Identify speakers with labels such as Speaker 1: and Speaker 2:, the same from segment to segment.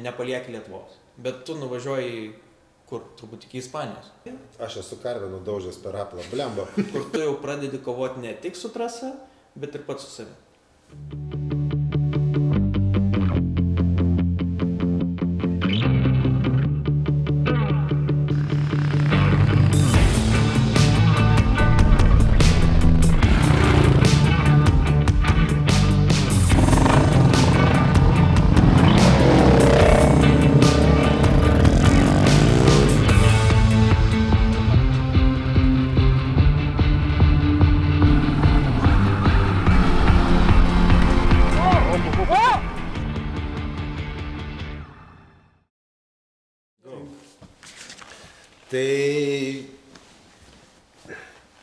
Speaker 1: nepalieki Lietuvos. Bet tu nuvažiuoji kur? Turbūt iki Ispanijos.
Speaker 2: Aš esu karvę nudaužęs per Aplą, blemba.
Speaker 1: Kur tu jau pradedi kovoti ne tik su trasa, bet ir pats su savimi.
Speaker 2: Tai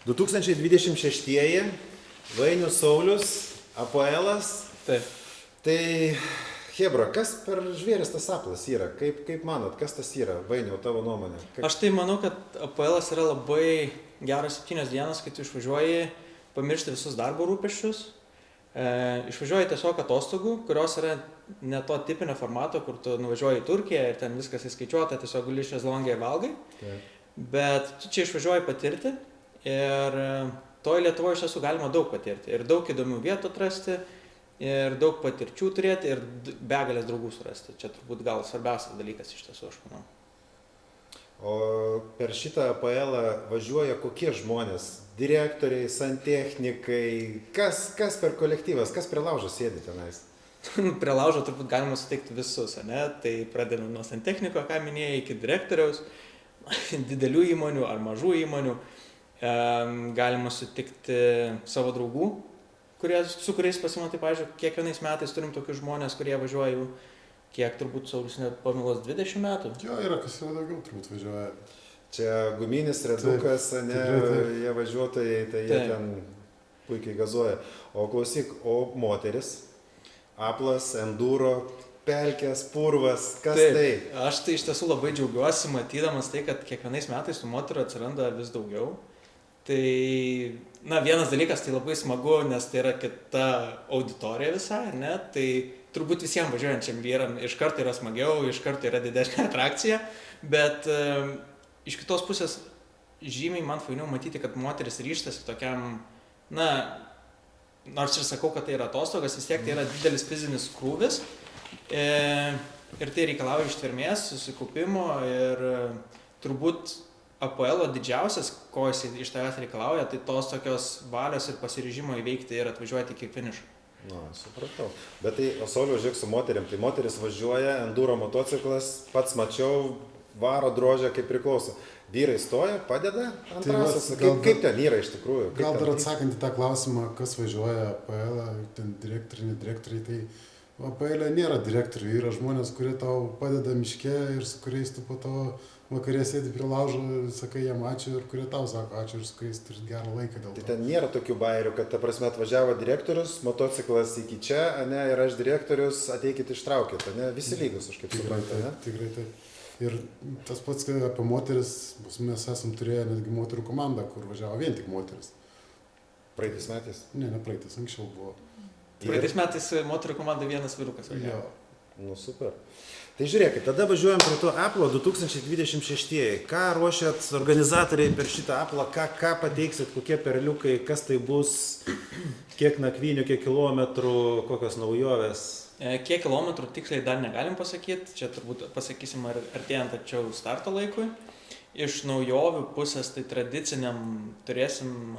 Speaker 2: 2026-ieji, Vainius Saulius, APL-as.
Speaker 1: Taip.
Speaker 2: Tai, Hebra, kas per žvėris tas Aplas yra? Kaip manot, kas tas yra? Vainiau, tavo nuomonė.
Speaker 1: Aš tai manau, kad APL-as yra labai geras 7 dienas, kai tu išvažiuoji pamiršti visus darbo rūpesčius. Išvažiuoji tiesiog atostogų, kurios yra ne to tipinio formato, kur tu nuvažiuoji į Turkiją ir ten viskas įskaičiuota, tiesiog guli šezlonge ir valgai.
Speaker 2: Taip.
Speaker 1: Bet tu čia išvažiuoji patirti ir toje Lietuvoje iš tiesų galima daug patirti. Ir daug įdomių vietų atrasti, ir daug patirčių turėti, ir begalės draugų surasti. Čia turbūt gal svarbiausias dalykas iš tiesų, aš manau.
Speaker 2: O per šitą APL-ą važiuoja kokie žmonės? Direktoriai, santechnikai, kas per kolektyvas, kas prie laužo sėdi tenais?
Speaker 1: Prie laužo turbūt galima sutikti visus, ne? Tai pradedant nuo santechniko, ką minėjai, iki direktoriaus, didelių įmonių ar mažų įmonių. Galima sutikti savo draugų, su kuriais pasimatai, pavyzdžiui, kiekvienais metais turim tokius žmonės, kurie važiuoja jau, kiek turbūt Saulius nepamilos 20 metų.
Speaker 3: Jo, yra kas jau daugiau turbūt važiuoja.
Speaker 2: Čia guminis redukas, ne, jie važiuotojai, tai jie ten puikiai gazuoja. O klausyk, o moteris, Aplas, enduro, pelkės, purvas, kas tai?
Speaker 1: Aš tai iš tiesų labai džiaugiuosi matydamas tai, kad kiekvienais metais tų moterų atsiranda vis daugiau. Tai, vienas dalykas, tai labai smagu, nes tai yra kita auditorija visai, ne? Tai turbūt visiems važiuojančiam vyram iš karto yra smagiau, iš karto yra didesnė atrakcija, bet iš kitos pusės žymiai man fainiau matyti, kad moteris ryžtasi tokiam, nors ir sakau, kad tai yra atostogas, vis tiek tai yra didelis fizinis krūvis ir tai reikalauja ištvermės, susikaupimo ir turbūt APL-o didžiausias, ko jis iš tavęs reikalauja, tai tos tokios valios ir pasiryžimo įveikti ir atvažiuoti iki finišo.
Speaker 2: Supratau. Bet tai, Sauliau, žiūrėk su moteriam, tai moteris važiuoja, enduro motociklas, pats mačiau, varo drožę kaip priklauso. Vyrai stoja, padeda ant trasos. Kaip ten yra iš tikrųjų?
Speaker 3: Gal dar atsakant į tą klausimą, kas važiuoja APL, ten direktoriai, tai APL nėra direktorių, yra žmonės, kurie tau padeda miške ir su kuriais tu po to vakarė sėdi prie laužo, sakai jam ačiū ir kurie tau sako ačiū ir su kuriais turi gerą laiką dėl to.
Speaker 2: Tai ten nėra tokių bairių, kad ta prasme atvažiavo direktorius, motociklas iki čia, ne, ir aš direktorius, ateikit ištraukit, ne, visi lygus, aš kaip suprantu, ne?
Speaker 3: Tikrai taip. Ir tas pats, kad apie moteris, mes esam turėję netgi moterų komandą, kur važiavo vien tik moteris.
Speaker 2: Praeitais metais?
Speaker 3: Ne praeitais, anksčiau buvo.
Speaker 1: Praeitais metais moterų komanda vienas vyrukas važiavo.
Speaker 2: Super. Tai žiūrėkit, tada važiuojam prie to Aplo 2026. Ką ruošiat organizatoriai per šitą Aplą, ką pateiksit, kokie perliukai, kas tai bus, kiek nakvynių, kiek kilometrų, kokios naujovės?
Speaker 1: Kiek kilometrų tiksliai dar negalim pasakyti, čia turbūt pasakysim artėjant tačiau starto laikui. Iš naujovių pusės tai tradiciniam turėsim,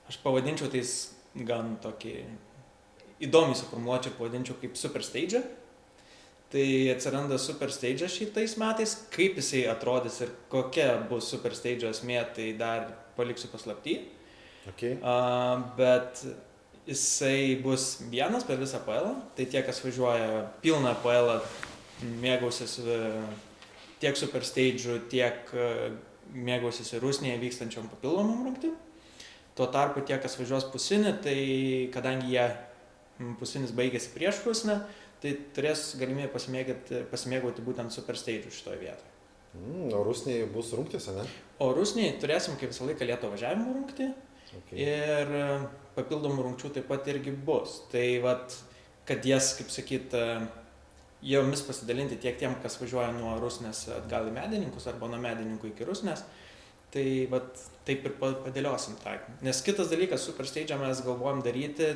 Speaker 1: aš pavadinčiau tais gan tokį įdomiai suformuočiau, pavadinčiau kaip Super Stage. Tai atsiranda Super Stage šitais metais, kaip jisai atrodys ir kokia bus Super Stage esmė, tai dar paliksiu paslapty.
Speaker 2: Okay.
Speaker 1: Bet jisai bus vienas per visą APL, tai tie, kas važiuoja pilną APL, mėgausis tiek Super Stage'u, tiek mėgausis ir Rusnėje vykstančiom papildomom rungtim. Tuo tarpu tie, kas važiuos pusinį, tai kadangi pusinis baigėsi prieš Rusnę, tai turės galimybę pasimėgauti būtent Super Stage'u šitoje vietoje.
Speaker 2: O Rusnėje bus rungtys, ne?
Speaker 1: O Rusnėje turėsim kaip visą laiką lėto važiavimo rungtį. Okay. Ir papildomų rungčių taip pat irgi bus. Tai vat, kad jas, kaip sakyt, jomis pasidalinti tiek tiem, kas važiuoja nuo Rusnės atgal į Medininkus arba nuo Medininkų iki Rusnės. Tai vat, taip ir padėliosim tą. Nes kitas dalykas, Super Stage mes galvojam daryti,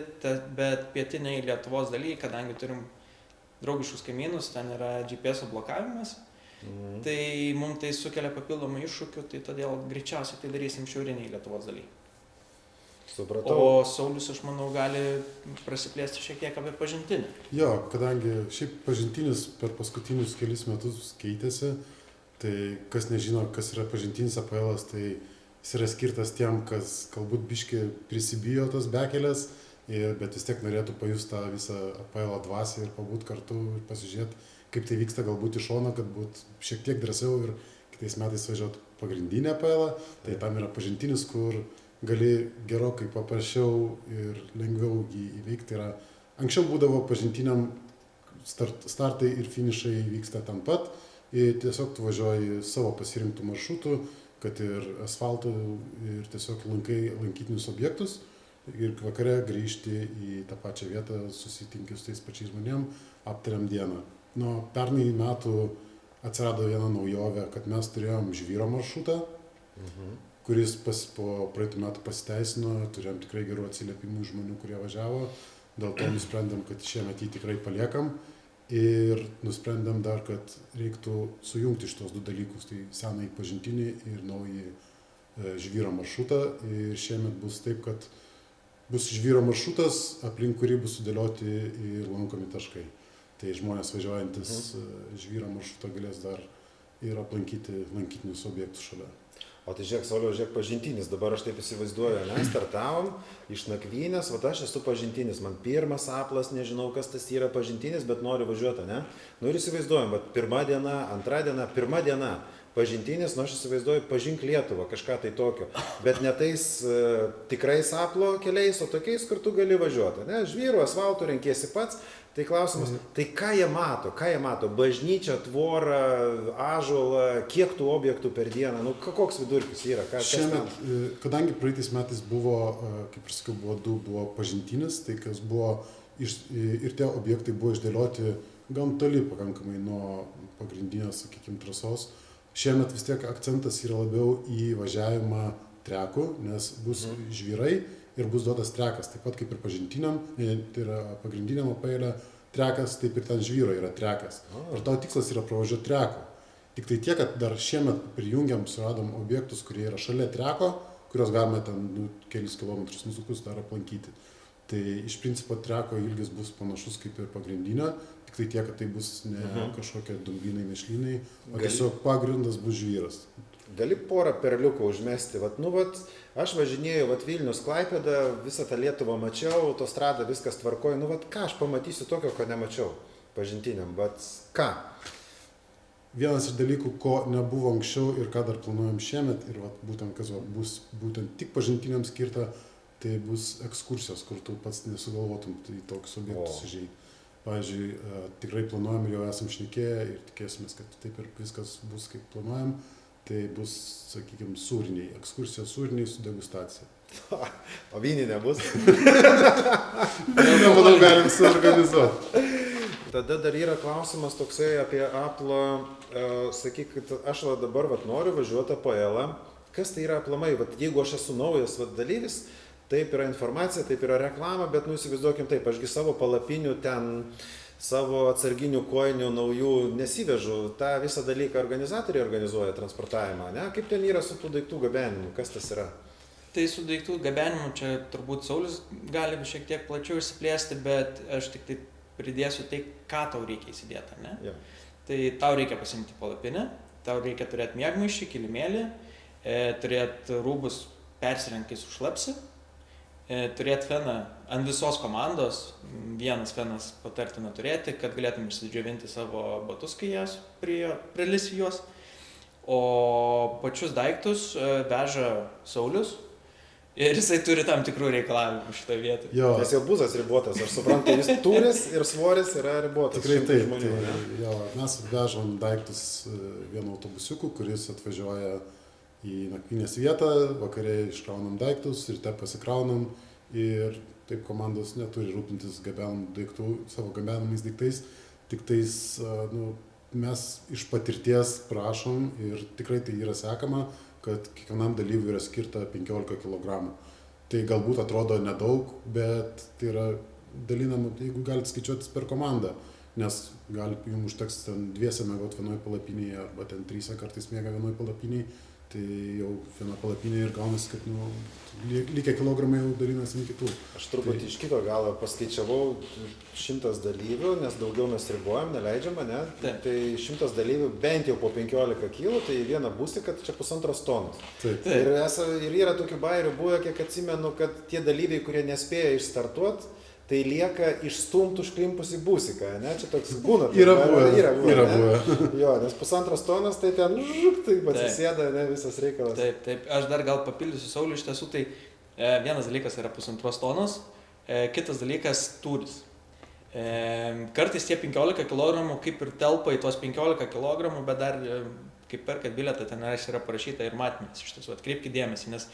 Speaker 1: bet pietiniai Lietuvos daly, kadangi turim draugiškus kaimynus, ten yra GPS blokavimas, tai mums tai sukelia papildomų iššūkių, tai todėl greičiausiai tai darysim šiauriniai Lietuvos daly.
Speaker 2: Supratau.
Speaker 1: O Saulius, aš manau, gali prasiplėsti šiek tiek apie pažintinį.
Speaker 3: Jo, kadangi šiaip pažintinis per paskutinius kelis metus keitėsi, tai kas nežino, kas yra pažintinis APL-as, tai jis yra skirtas tiem, kas galbūt biški prisibijo tos bekelės, bet vis tiek norėtų pajusti tą visą APL dvasią ir pabūt kartu ir pasižiūrėti, kaip tai vyksta galbūt iš šono, kad būt šiek tiek drąsiau ir kitais metais važiuoti pagrindinę APL-ą. Tai tam yra pažintinis, kur gali gerokai paprasčiau ir lengviau jį įveikti. Anksčiau būdavo pažintiniam startai ir finišai vyksta ten pat. Ir tiesiog tu važiuoji savo pasirinktų maršrutų, kad ir asfaltų, ir tiesiog lankytinius objektus. Ir vakare grįžti į tą pačią vietą, susitinki su tais pačiais žmonėm, aptariam dieną. Nuo pernai metų atsirado viena naujovė, kad mes turėjom žvyro maršrutą, kuris po praeitų metų pasiteisino, turėjom tikrai gerų atsiliepimų žmonių, kurie važiavo. Dėl to nusprendėm, kad šiemet jį tikrai paliekam. Ir nusprendėm dar, kad reiktų sujungti šitos du dalykus, tai senąjį pažintinį ir naują žvyro maršrutą. Ir šiemet bus taip, kad bus žvyro maršrutas, aplink kurį bus sudėlioti ir lankomi taškai. Tai žmonės važiuojantis žvyro maršrutą galės dar ir aplankyti lankytinius objektus šalia.
Speaker 2: O tai žiūrėk, Sauliau, žiūrėk, pažintinis. Dabar aš taip įsivaizduoju, startavom iš Nakvynės, aš esu pažintinis, man pirmas aplas, nežinau, kas tas yra pažintinis, bet noriu važiuoti, ne? Nu ir įsivaizduojam, pirma diena, antra diena, pirma diena, pažintinis, aš įsivaizduoju, pažink Lietuvą, kažką tai tokio, bet ne tais tikrais aplo keliais, o tokiais, kur tu gali važiuoti, ne? Žvyru, asfaltu renkiesi pats. Tai klausimas, tai ką jie mato? Bažnyčią, tvorą, ąžuolą, kiek tų objektų per dieną, nu koks vidurkis yra?
Speaker 3: Šiemet, kadangi praeitais metais buvo, kaip ir sakiau, buvo pažintinis, tai kas buvo ir tie objektai buvo išdėlioti gan toli pakankamai nuo pagrindinės, sakykime, trasos. Šiemet vis tiek akcentas yra labiau į važiavimą trekų, nes bus žvyrai. Ir bus duotas trekas, taip pat kaip ir pažintiniam, tai yra pagrindiniam APL trekas, taip ir ten žvyro yra trekas. Ir tavo tikslas yra pravažiuoti treku. Tik tai tiek, kad dar šiemet prijungiam, suradom objektus, kurie yra šalia treko, kurios galime ten kelis kilometrus nusukus dar aplankyti. Tai iš principo treko ilgis bus panašus kaip ir pagrindinio, tik tai tiek, kad tai bus ne kažkokie dumblynai, mešlynai, o tiesiog pagrindas bus žvyras.
Speaker 2: Gali porą perliukų užmesti, aš važinėjau, Vilnius, Klaipėda, visą tą Lietuvą mačiau, autostradą, viskas tvarkoju, ką aš pamatysiu tokio, ko nemačiau pažintiniam, ką?
Speaker 3: Vienas iš dalykų, ko nebuvo anksčiau ir ką dar planuojam šiemet, ir būtent kas bus būtent tik pažintiniam skirta, tai bus ekskursijos, kur tu pats nesugalvotum į tokius objektus užeiti. Pavyzdžiui, tikrai planuojam ir jau esam šnekėję ir tikėsimės, kad taip ir viskas bus kaip planuojam. Tai bus, sakykime, sūriniai, ekskursijos sūriniai su degustacija.
Speaker 2: O vynį nebus?
Speaker 3: Manau, galim suorganizuoti.
Speaker 2: Tada dar yra klausimas toksai apie Apple, sakyk, kad aš dabar noriu važiuoti APL-ą. Kas tai yra aplamai? Jeigu aš esu naujas dalyvis, taip yra informacija, taip yra reklama, bet įsivaizduokim taip, ašgi savo palapinių ten, savo atsarginių kojinių naujų nesivežu, tą visą dalyką organizatoriai organizuoja transportavimą, ne? Kaip ten yra su tų daiktų gabenimu, kas tas yra?
Speaker 1: Tai su daiktų gabenimu čia turbūt Saulius gali šiek tiek plačiau išsiplėsti, bet aš tik tai pridėsiu tai, ką tau reikia įsidėti, ne?
Speaker 2: Ja.
Speaker 1: Tai tau reikia pasimti palapinę, tau reikia turėti miegmaišį, kilimėlį, turėti rūbus persirengti su šlapsi, turėti feną ant visos komandos, vienas fenas patartina turėti, kad galėtum išsidžiovinti savo batus, kai jas prilisi juos. O pačius daiktus veža Saulius ir jisai turi tam tikrų reikalavimų šitoje vietoje.
Speaker 2: Nes jau buzas ribotas, aš suprantu, jis turis ir svoris yra ribotas.
Speaker 3: Tikrai taip, mes vežam daiktus vienu autobusiuku, kuris atvažiuoja į nakvynės vietą, vakare iškraunam daiktus, ryte pasikraunam ir taip komandos neturi rūpintis savo gabenamais daiktais. tik tais mes iš patirties prašom ir tikrai tai yra sekama, kad kiekvienam dalyviui yra skirta 15 kg. Tai galbūt atrodo nedaug, bet tai yra dalinama, jeigu galite skaičiuotis per komandą, nes jums užteks ten 2 miegot vienoje palapinėje arba ten 3 kartais miega vienoje palapinėje, tai jau viena palapinė ir gaunasi, kad likę kilogramai jau dalinasi ant kitų.
Speaker 2: Aš truputį iš kito galo paskaičiavau 100 dalyvių, nes daugiau mes ribojam, neleidžiama, ne? Tai 100 dalyvių bent jau po 15 kg, tai vieną būsį, kad čia 1,5 tonos. Ir yra tokių bairių buvę, kiek atsimenu, kad tie dalyviai, kurie nespėja išstartuoti, tai lieka išstumti užklimpusį būsiką, ne? Čia toks būna.
Speaker 3: Yra buvę.
Speaker 2: Jo, nes 1,5 tonos, tai ten taip atsisėda, ne, visas reikalas.
Speaker 1: Taip. Aš dar gal papildysiu Saulių, iš tiesų, tai vienas dalykas yra 1,5 tonos, kitas dalykas tūris. Kartais tie 15 kg kaip ir telpa į tuos 15 kg, bet dar, kaip perkat bilietą, ten yra parašyta ir matmenys, iš tiesų, atkreipkite dėmesį, nes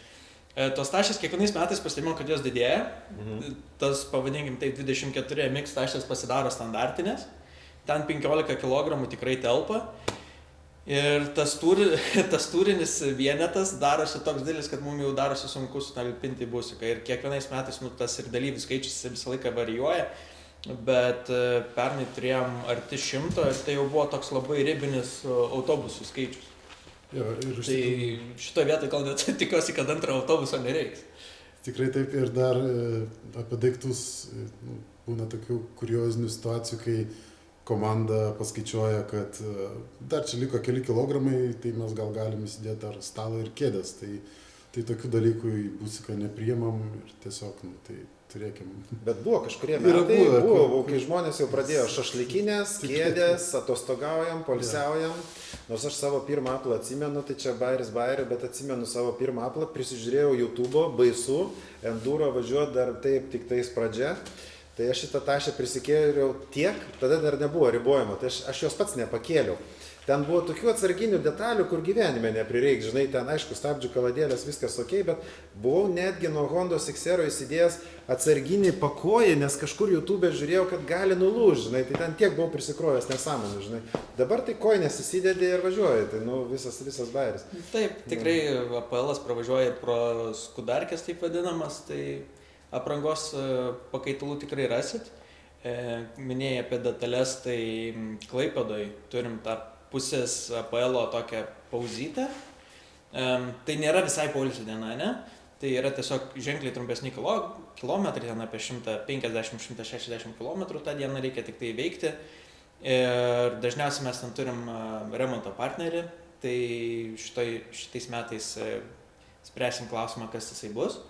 Speaker 1: tos tašės kiekvienais metais pastebėjom, kad jos didėja. Tas, pavadinkim, taip, 24 MX tašės pasidaro standartinės. Ten 15 kg tikrai telpa. Ir tas tūrinis vienetas darosi toks didelis, kad mums jau darosi sunku sutalpinti būsiką. Ir kiekvienais metais tas ir dalyvių skaičius visą laiką varijuoja. Bet pernai turėjom arti 100 ir tai jau buvo toks labai ribinis autobusų skaičius.
Speaker 3: Jo,
Speaker 1: tai šito vietoj gal net tikiuosi, kad antro autobuso nereiks.
Speaker 3: Tikrai taip, ir dar apie daiktus būna tokių kuriozinių situacijų, kai komanda paskaičiuoja, kad dar čia liko keli kilogramai, tai mes gal galim įsidėti dar stalą ir kėdės. Tai tokių dalykų į būsiką nepriimam ir tiesiog, tai turėkim.
Speaker 2: Bet buvo kažkurie metai, kai žmonės jau pradėjo šašlykinės, kėdės, atostogaujam, polisiaujam. Nors aš savo pirmą aplą atsimenu, tai čia bairis, bet atsimenu savo pirmą aplą, prisižiūrėjau YouTube'o, baisu, enduro važiuoti dar taip tik tais pradžia. Tai aš šitą tašę prisikėliau tiek, tada dar nebuvo ribojimo, tai aš jos pats nepakėliau. Ten buvo tokių atsarginių detalių, kur gyvenime neprireiks, žinai, ten aišku, stabdžių kaladėlės, viskas ok, bet buvau netgi nuo Hondos XR įsidėjęs atsarginį pakojį, nes kažkur YouTube žiūrėjau, kad gali nulūžti, žinai, tai ten tiek buvau prisikrovęs nesąmonų, žinai. Dabar tai kojinės įsidėdė ir važiuoja, tai visas bairis.
Speaker 1: Taip, tikrai APL-as pravažiuoja pro skudarkės, taip vadinamas, tai aprangos pakaitalų tikrai rasit. Minėjai apie detalės, tai Klaipėdoj turim tą pusės APL-o tokią pauzytę. Tai nėra visai poilsio diena, ne? Tai yra tiesiog ženkliai trumpesni kilometrai, ten apie 150-160 km tą dieną reikia tik tai veikti. Ir dažniausiai mes ten turim remonto partnerį, tai šitais metais spręsim klausimą, kas jisai bus.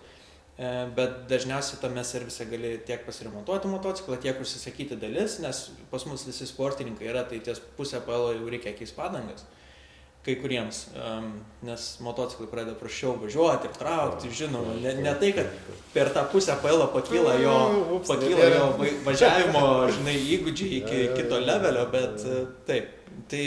Speaker 1: Bet dažniausiai tame servise gali tiek pasiremontuoti motociklą, tiek užsisakyti dalis, nes pas mus visi sportininkai yra, tai ties pusę APL jau reikia keisti padangas kai kuriems, nes motociklai pradeda prašiau važiuoti ir traukti, žinoma, ne tai, kad per tą pusę APL pakyla jo važiavimo, žinai, įgūdžiai iki kito levelio, bet taip, tai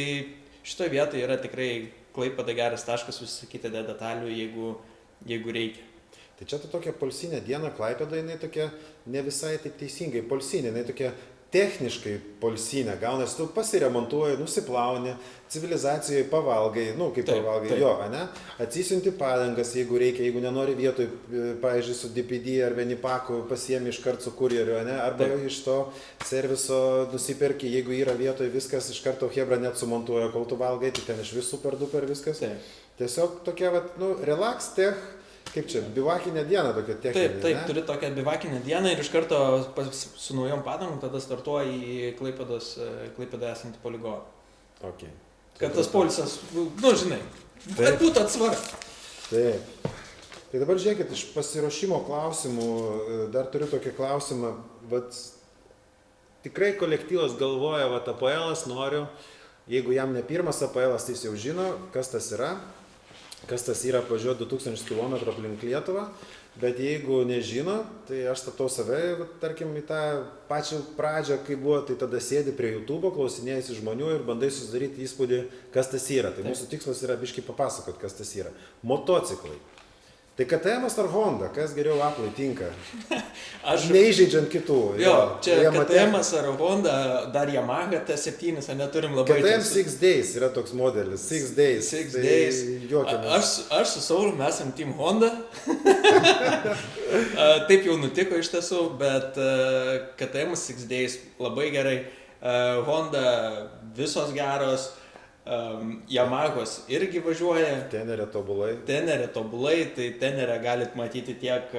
Speaker 1: šitoje vietoje yra tikrai Klaipėda geras taškas užsisakyti detalių, jeigu reikia.
Speaker 2: Tai čia tokia polsinė diena Klaipėda, jinai tokia ne visai taip teisingai polsinė, jinai tokia techniškai polsinė, gaunasi, tu pasiremontuoji, nusiplauni, civilizacijoje pavalgai, kaip pavalgai, jo, ne? Atsisiunti padangas, jeigu reikia, jeigu nenori vietoj, pavyzdžiui, su DPD ar Venipaku pasiemi iškart su kurjeriu, ne? Arba iš to serviso nusiperki, jeigu yra vietoj viskas, iš karto Hebra net sumontuoja, kol tu valgai, tai ten iš vis super duper viskas. Tiesiog tokia, relax tech. Kaip čia, bivakinė diena tokia techninė,
Speaker 1: Taip, turi tokią bivakinę dieną ir iš karto su naujom padangom tada startuoji į Klaipėdoje esantį poligoną.
Speaker 2: Okay.
Speaker 1: Kad tas poilsas, žinai, kad būtų atsvara.
Speaker 2: Taip. Tai dabar žiūrėkit, iš pasiruošimo klausimų, dar turiu tokį klausimą. Tikrai kolektyvas galvoja, APL-as noriu, jeigu jam ne pirmas APL-as, tai jis jau žino, kas tas yra. Kas tas yra važiuoti 2000 km aplink Lietuvą, bet jeigu nežino, tai aš statau save, tarkim, į tą pačią pradžią, kai buvo, tai tada sėdi prie YouTube'o, klausinėjasi žmonių ir bandai susidaryti įspūdį, kas tas yra. Tai mūsų tikslas yra biškai papasakoti, kas tas yra. Motociklai. Tai KTM ar Honda, kas geriau Apple tinka?
Speaker 1: Aš
Speaker 2: Neįžeidžiant kitų.
Speaker 1: Jo, čia
Speaker 2: Yamaha-
Speaker 1: KTM ar Honda, dar Yamaha T7, neturim labai...
Speaker 2: KTM 6 Days yra toks modelis. 6 Days.
Speaker 1: 6 Days.
Speaker 2: Juokiamės.
Speaker 1: Aš su Sauliu mes esam Team Honda. Taip jau nutiko iš tiesų, bet KTM 6 Days labai gerai. Honda visos geros. Yamahos irgi važiuoja.
Speaker 2: Tenerė tobulai.
Speaker 1: Tenerė tobulai, tai tenerę galit matyti tiek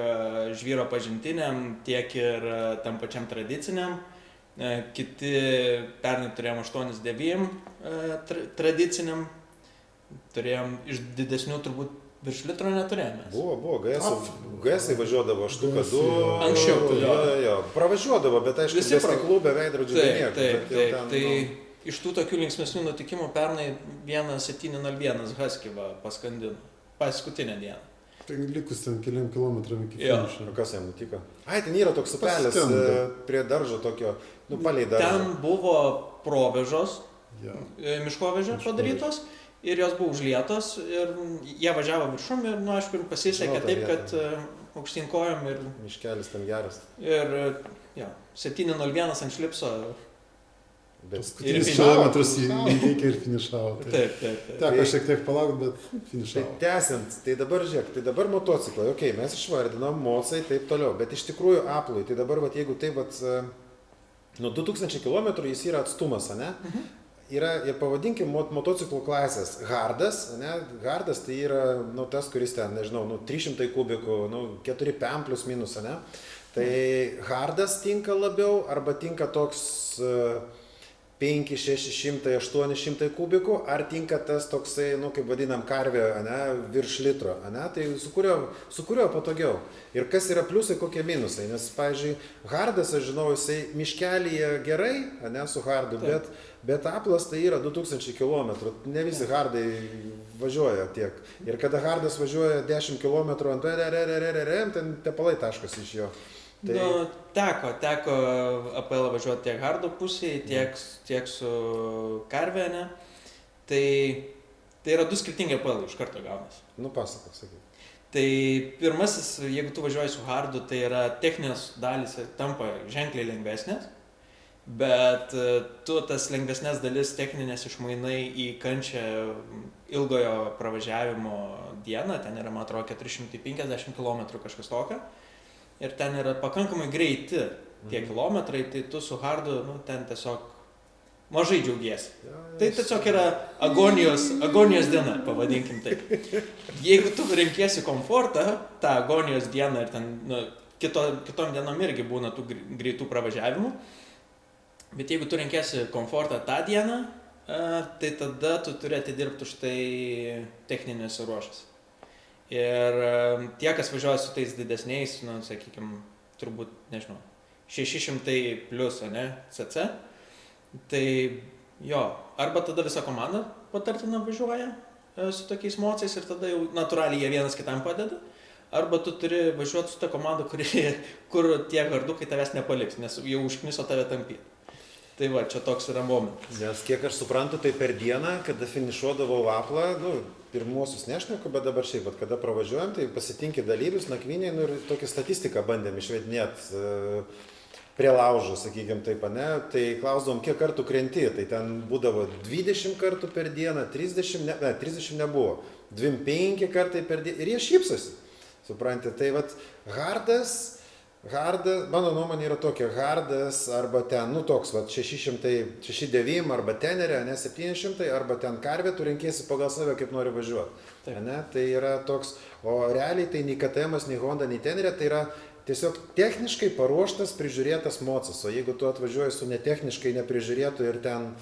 Speaker 1: žvyro pažintiniam, tiek ir tam pačiam tradiciniam. Kiti pernai turėjom 8-9 tradiciniam. Turėjom iš didesnių turbūt virš litro neturėjome.
Speaker 2: Buvo, GS važiuodavo 8-2.
Speaker 1: Anksčiau,
Speaker 2: jo. Pravažiuodavo, bet aišku,
Speaker 1: Visi
Speaker 2: be stiklų, be veidrodžių, be nieko.
Speaker 1: Taip. Tai iš tų tokių linksmesnių nutikimų pernai 1701 Husky paskandino. Paskutinę dieną.
Speaker 3: Tai likus ten keliam kilometram iki
Speaker 1: Jo.
Speaker 3: finišo.
Speaker 2: O kas jam nutiko? Ai, ten yra toks upelis
Speaker 3: Paskendo.
Speaker 2: prie daržo tokio, palei daržą.
Speaker 1: Ten buvo provežos,
Speaker 3: Jo.
Speaker 1: miškovežė padarytos ir jos buvo užlietos ir jie važiavo viršum ir, aišku, pasisekė
Speaker 2: Žinau tą
Speaker 1: taip, kad
Speaker 2: vietą.
Speaker 1: aukštyn kojom ir
Speaker 2: Miškelis ten geras.
Speaker 1: 701 ant šlipso.
Speaker 2: Bet
Speaker 3: Paskutinis
Speaker 1: finišavo.
Speaker 3: kilometras įveikė ir finišavo.
Speaker 1: Taip.
Speaker 3: Teko šiek tiek palaukti, bet
Speaker 2: Tai
Speaker 3: finišavo.
Speaker 2: tęsiant, tai dabar žiūrėk, tai dabar motociklai, okei, mes išvardinom, mocai, taip toliau, bet iš tikrųjų Apple'ui, tai dabar, vat, jeigu taip, vat, nuo 2000 km jis yra atstumas, ne? Yra ir pavadinkim motociklų klasės hardas, ne? Hardas tai yra, tas, kuris ten, nežinau, 300 kubikų, 4 PM plus minus, ne? Tai hardas tinka labiau, arba tinka toks 5, 600, 800 kubikų, ar tinka tas toksai, kaip vadinam, karvė, virš litro, tai su kuriuo patogiau. Ir kas yra pliusai, kokie minusai, nes, pavyzdžiui, hardas, aš žinau, jisai miškelyje gerai, su hardu, bet Apple'as tai yra 2000 km, ne visi hardai važiuoja tiek. Ir kada hardas važiuoja 10 km ant ten tepalai taškas iš jo.
Speaker 1: Tai... Teko APL važiuoti tiek hardo pusėje, tiek su karvė, ne? Tai yra du skirtingi APL iš karto gaunasi.
Speaker 2: Pasakok, sakyk.
Speaker 1: Tai pirmasis, jeigu tu važiuoji su hardu, tai yra techninės dalys tampa ženkliai lengvesnės, bet tu tas lengvesnės dalis techninės išmainai į kančią ilgojo pravažiavimo dieną, ten yra, man atrodo, 450 km kažkas tokio. Ir ten yra pakankamai greiti tie kilometrai, tai tu su hardu, ten tiesiog mažai džiaugiesi. Tai tiesiog yra agonijos diena, pavadinkim taip. Jeigu tu renkiesi komfortą, tą agonijos dieną ir ten kitom dienom irgi būna tų greitų pravažiavimų, bet jeigu tu renkiesi komfortą tą dieną, tai tada tu turi atidirbti už tai techninėse ruošas. Ir tie, kas važiuoja su tais didesniais, sakykime, turbūt, nežinau, 600 plus, cc, tai jo, arba tada visa komanda patartina važiuoja su tokiais mocais ir tada jau natūraliai jie vienas kitam padeda, arba tu turi važiuoti su ta komanda, kur tie hardukai tavęs nepaliks, nes jau užkniso tave tampyti. Tai va, čia toks yra momentas.
Speaker 2: Nes kiek aš suprantu, tai per dieną, kada finišuodavau Apple'ą, pirmuosius nešneku, bet dabar šiaip, kada pravažiuojam, tai pasitinki dalyvius, nakviniai, ir tokią statistiką bandėm išvedinėti prie laužo, sakykim taip, tai klausdavom, kiek kartų krenti, tai ten būdavo 20 kartų per dieną, 30 nebuvo, 25 kartai per dieną, ir jie šypsosi, supranti, tai vat hardas, mano nuomonė yra tokia, hardas arba ten, toks, 609 arba tenerė, 700, arba ten karvė, tu renkiesi pagal save, kaip nori važiuoti. Tai yra toks, o realiai tai nei KTM, nei Honda, nei tenerė, tai yra tiesiog techniškai paruoštas, prižiūrėtas mocas, o jeigu tu atvažiuoji su netechniškai neprižiūrėtu ir ten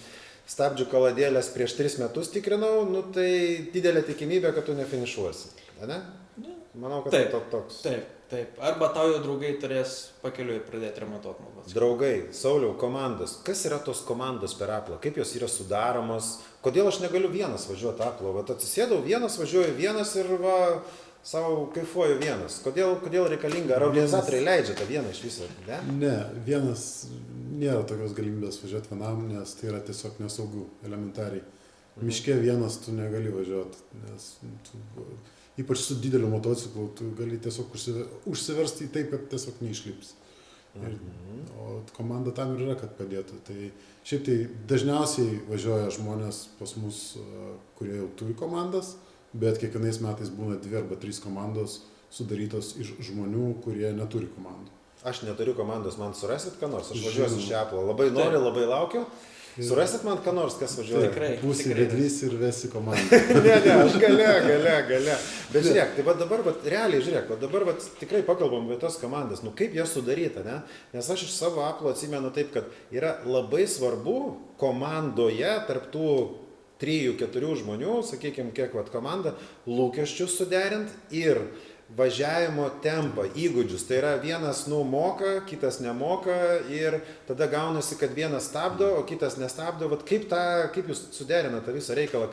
Speaker 2: stabdžių kaladėlės prieš 3 metus tikrinau, tai didelė tikimybė, kad tu nefinišuosi. Manau, kad tai toks.
Speaker 1: Taip. Arba tau jau draugai turės pakeliui pradėti remontuoti motociklą.
Speaker 2: Draugai, Sauliau, komandos. Kas yra tos komandos per Apple'ą? Kaip jos yra sudaromos? Kodėl aš negaliu vienas važiuoti Apple'ą? Atsisėdau vienas, važiuoju vienas ir savo kaifuoju vienas. Kodėl reikalinga? Ar organizatoriai leidžia tą vieną iš viso?
Speaker 3: Ne, vienas nėra tokios galimybės važiuoti vienam, nes tai yra tiesiog nesaugu, elementariai. Miške vienas tu negali važiuoti, nes ypač su dideliu motociklu, tu gali tiesiog užsiversti taip, kad tiesiog neišlips. O komanda tam ir yra, kad padėtų. Tai šiaip tai dažniausiai važiuoja žmonės pas mus, kurie jau turi komandas, bet kiekvienais metais būna 2 arba 3 komandos sudarytos iš žmonių, kurie neturi komandų.
Speaker 2: Aš neturiu komandos, man surasit ką nors, aš važiuosiu iš Apple, labai noriu, labai laukiu. Surasit man ką nors, kas važiuoja?
Speaker 1: Tikrai.
Speaker 3: Būsi vedlys ir vesi komandą.
Speaker 2: Ne, aš gale. Bet žiūrėk, tai dabar, realiai žiūrėk, dabar tikrai pakalbam apie tos komandas, nu kaip jas sudaryta, ne? Nes aš iš savo Apple atsimenu taip, kad yra labai svarbu komandoje tarp tų 3-4 žmonių, sakykime, kiek komanda, lūkesčius suderint ir važiavimo tempą, įgūdžius. Tai yra vienas moka, kitas nemoka ir tada gaunasi, kad vienas stabdo, o kitas nestabdo. Kaip jūs suderinate tą visą reikalą,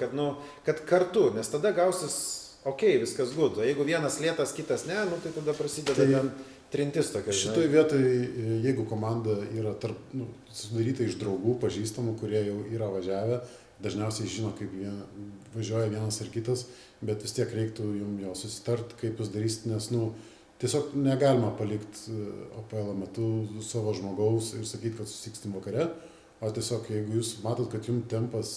Speaker 2: kad kartu, nes tada gausis, viskas good. O jeigu vienas lėtas, kitas ne, tai tada prasideda ten trintis tokia.
Speaker 3: Šitoj vietoj, jeigu komanda yra sudaryta iš draugų, pažįstamų, kurie jau yra važiavę, dažniausiai žino, kaip važiuoja vienas ar kitas, bet vis tiek reiktų jums jo susitart, kaip jūs darysit, nes tiesiog negalima palikti OPL metu savo žmogaus ir sakyti, kad susitiksim vakare, o tiesiog jeigu jūs matot, kad jums tempas,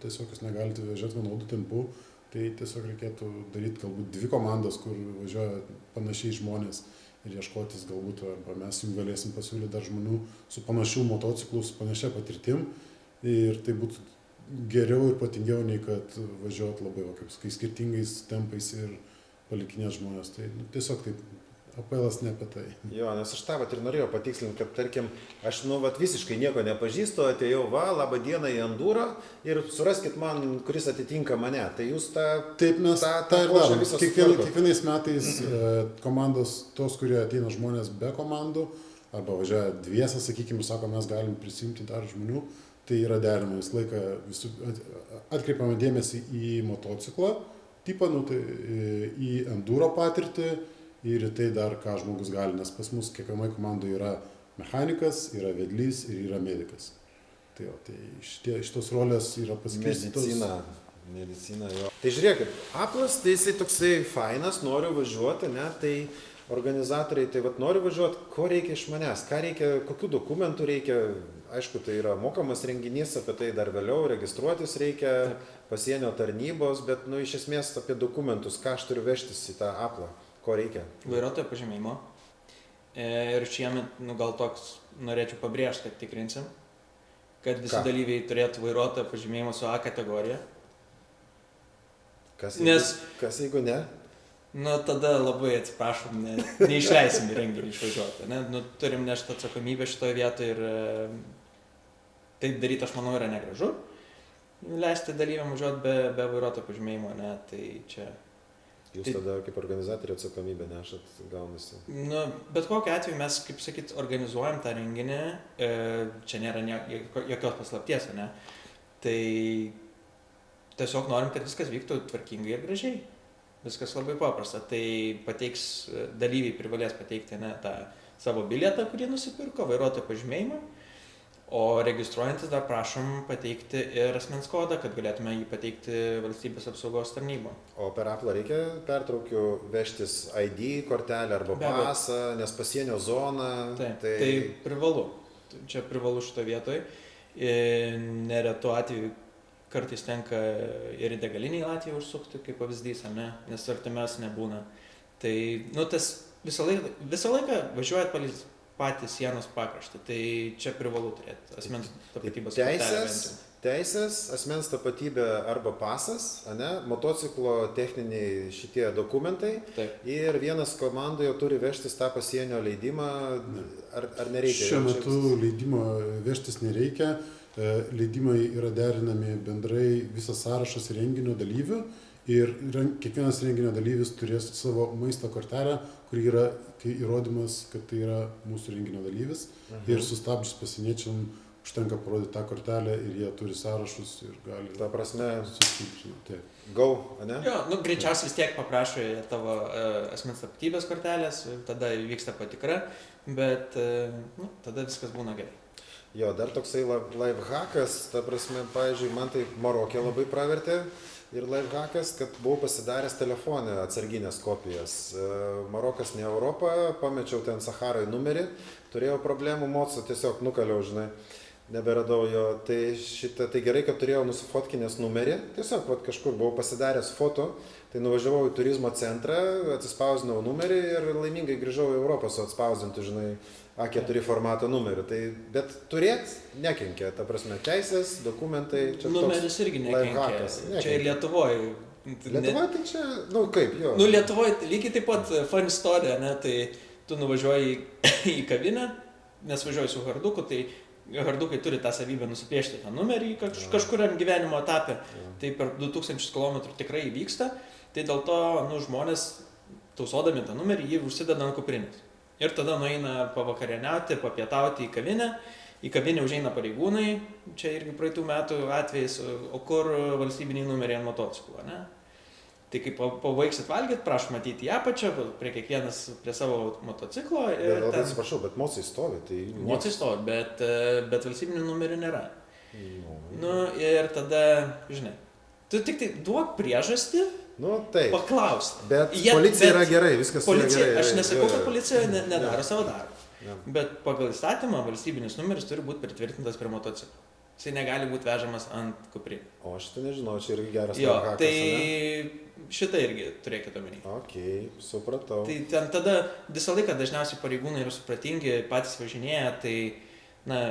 Speaker 3: tiesiog jūs negalite važiuoti vienodų tempų, tai tiesiog reikėtų daryti galbūt 2 komandas, kur važiuoja panašiai žmonės ir ieškotis galbūt, arba mes jums galėsim pasiūlyti dar žmonių su panašių motociklų, su panašia patirtim ir tai būtų geriau ir patingiau, nei kad važiuot labai, kai skirtingais tempais ir palikinės žmonės. Tai tiesiog taip, apailas ne apie tai.
Speaker 2: Jo, nes aš tą ir norėjau patikslinti, kad tarkim, aš visiškai nieko nepažįstu, atėjau, labą dieną į Enduro ir suraskit man, kuris atitinka mane. Tai jūs tą...
Speaker 3: Taip, mes tą ir darom. Kiekvienais metais komandos, tos, kurie ateina žmonės be komandų, arba važiuoja dviese, sakykime, sako, mes galim prisimti dar žmonių, tai yra derinama visą laiką, atkreipiame dėmesį į motociklą, tipą, tai į enduro patirtį ir į tai dar, ką žmogus gali, nes pas mus kiekvienoje komandoje yra mechanikas, yra vedlys ir yra medikas. Tai šitos rolės yra paskirstytos.
Speaker 2: Medicina, jo. Tai žiūrėkit, Apple'as, tai jisai toksai fainas, noriu važiuoti, ne, tai organizatoriai, tai noriu važiuoti, ko reikia iš manęs, ką reikia, kokių dokumentų reikia. Aišku, tai yra mokamas renginys, apie tai dar vėliau registruotis reikia, pasienio tarnybos, bet iš esmės apie dokumentus, ką aš turiu vežtis į tą Apple, ko reikia.
Speaker 1: Vairuotojo pažymėjimo. Ir šiemet, gal toks norėčiau pabrėžti, kad tikrinsim, kad visi dalyviai turėtų vairuotojo pažymėjimo su A kategorija.
Speaker 2: Kas jeigu ne?
Speaker 1: Tada labai atsiprašom, neišleisim į renginį išvažiuoti. Turim nešti atsakomybę šitoje vietoje ir taip daryti, aš manau, yra negražu. Leisti dalyviam važiuoti be vairuotojo pažymėjimo, tai čia...
Speaker 2: Jūs tada kaip organizatoriai atsakomybę nešat, gaunasi?
Speaker 1: Bet kokiu atveju mes, kaip sakyt, organizuojam tą renginį, čia nėra jokios paslapties, ne? Tai tiesiog norim, kad viskas vyktų tvarkingai ir gražiai. Viskas labai paprasta. Tai dalyviai privalės pateikti tą savo bilietą, kurį nusipirko, vairuotojo pažymėjimą, o registruojantis dar prašom pateikti ir asmens kodą, kad galėtume jį pateikti valstybės apsaugos tarnybą.
Speaker 2: O per Apple reikia pertraukiu vežtis ID kortelę arba pasą, nes pasienio zona.
Speaker 1: Tai privalu. Čia privalu šito vietoj. Neretu atveju kartais tenka ir į degalinį Latviją užsukti, kaip pavyzdys, nes artimės nebūna. Tai, tas visą laiką važiuojat patys sienos pakraštį, tai čia privalu turėti asmens tapatybės kortelę.
Speaker 2: Teisės, asmens tapatybė arba pasas, motociklo techniniai šitie dokumentai.
Speaker 1: Taip.
Speaker 2: Ir vienas komandoje turi vežtis tą pasienio leidimą, ar nereikia?
Speaker 3: Šiuo metu leidimo vežtis nereikia. Leidimai yra derinami bendrai visas sąrašas renginio dalyvių ir kiekvienas renginio dalyvis turės savo maisto kortelę, kuri yra įrodymas, kad tai yra mūsų renginio dalyvis. Ir sustabdžius pasieniečiam užtenka parodyti tą kortelę ir jie turi sąrašus ir gali...
Speaker 2: Ta prasme,
Speaker 3: susitikti.
Speaker 2: Go, ne?
Speaker 1: Jo, greičiausiai vis tiek paprašo tavo asmens tapatybės kortelės, tada vyksta patikra, bet tada viskas būna gerai.
Speaker 2: Jo, dar toksai lifehackas, ta prasme, pavyzdžiui, man tai Marokė labai pravertė. Ir lifehackas, kad buvau pasidaręs telefonę atsarginės kopijas. Marokas ne Europa, pamečiau ten Saharai numerį, turėjau problemų, moco tiesiog nukaliau, žinai, neberadau jo. Tai gerai, kad turėjau nusifotkinęs numerį, tiesiog vat, kažkur buvau pasidaręs foto, tai nuvažiavau į turizmo centrą, atsispausdinau numerį ir laimingai grįžau į Europą su atspausdintu, žinai, A4 formato numeriu. Tai, bet turėt nekenkia, ta prasme, teisės, dokumentai.
Speaker 1: Numeris irgi nekenkia. Čia Lietuvoje.
Speaker 2: Lietuvoje tai čia, nu kaip, jo.
Speaker 1: Nu Lietuvoje lygiai taip pat fun istorija, ne, tai tu nuvažiuoji į kavinę, nes važiuoji su harduku, tai hardukai turi tą savybę nusipiešti tą numerį kažkuriam gyvenimo etape. Tai per 2000 km tikrai įvyksta, tai dėl to, nu, žmonės tausodami tą numerį, jį užsideda ant kuprinės. Ir tada nueina pavakarieniauti, papietauti į kavinę užeina pareigūnai, čia irgi praeitų metų atvejais, o kur valstybiniai numeriai ant motociklo, ne? Tai kai pabaigsit valgyti, prašom matyti į apačią, prie kiekvienas prie savo motociklo.
Speaker 2: Ir labai atsiprašau, bet mocai stovi, tai...
Speaker 1: Mocai stovi, bet valstybinių numerių nėra. Nu ir tada, žinai, tu tik tai duok priežastį,
Speaker 2: nu, taip.
Speaker 1: Paklausti.
Speaker 2: Bet policija yra gerai, viskas yra gerai.
Speaker 1: Aš nesakau, kad policija nedaro savo darbą. Bet pagal įstatymą valstybinis numeris turi būti pritvirtintas prie motociklo. Jisai negali būti vežamas ant kuprinės.
Speaker 2: O aš tai nežinau, čia irgi geras
Speaker 1: hakas. Tai šitą irgi turėkite omeny.
Speaker 2: Okei, supratau.
Speaker 1: Tai ten tada visą laiką dažniausiai pareigūnai yra supratingi, patys važinėja, tai, na,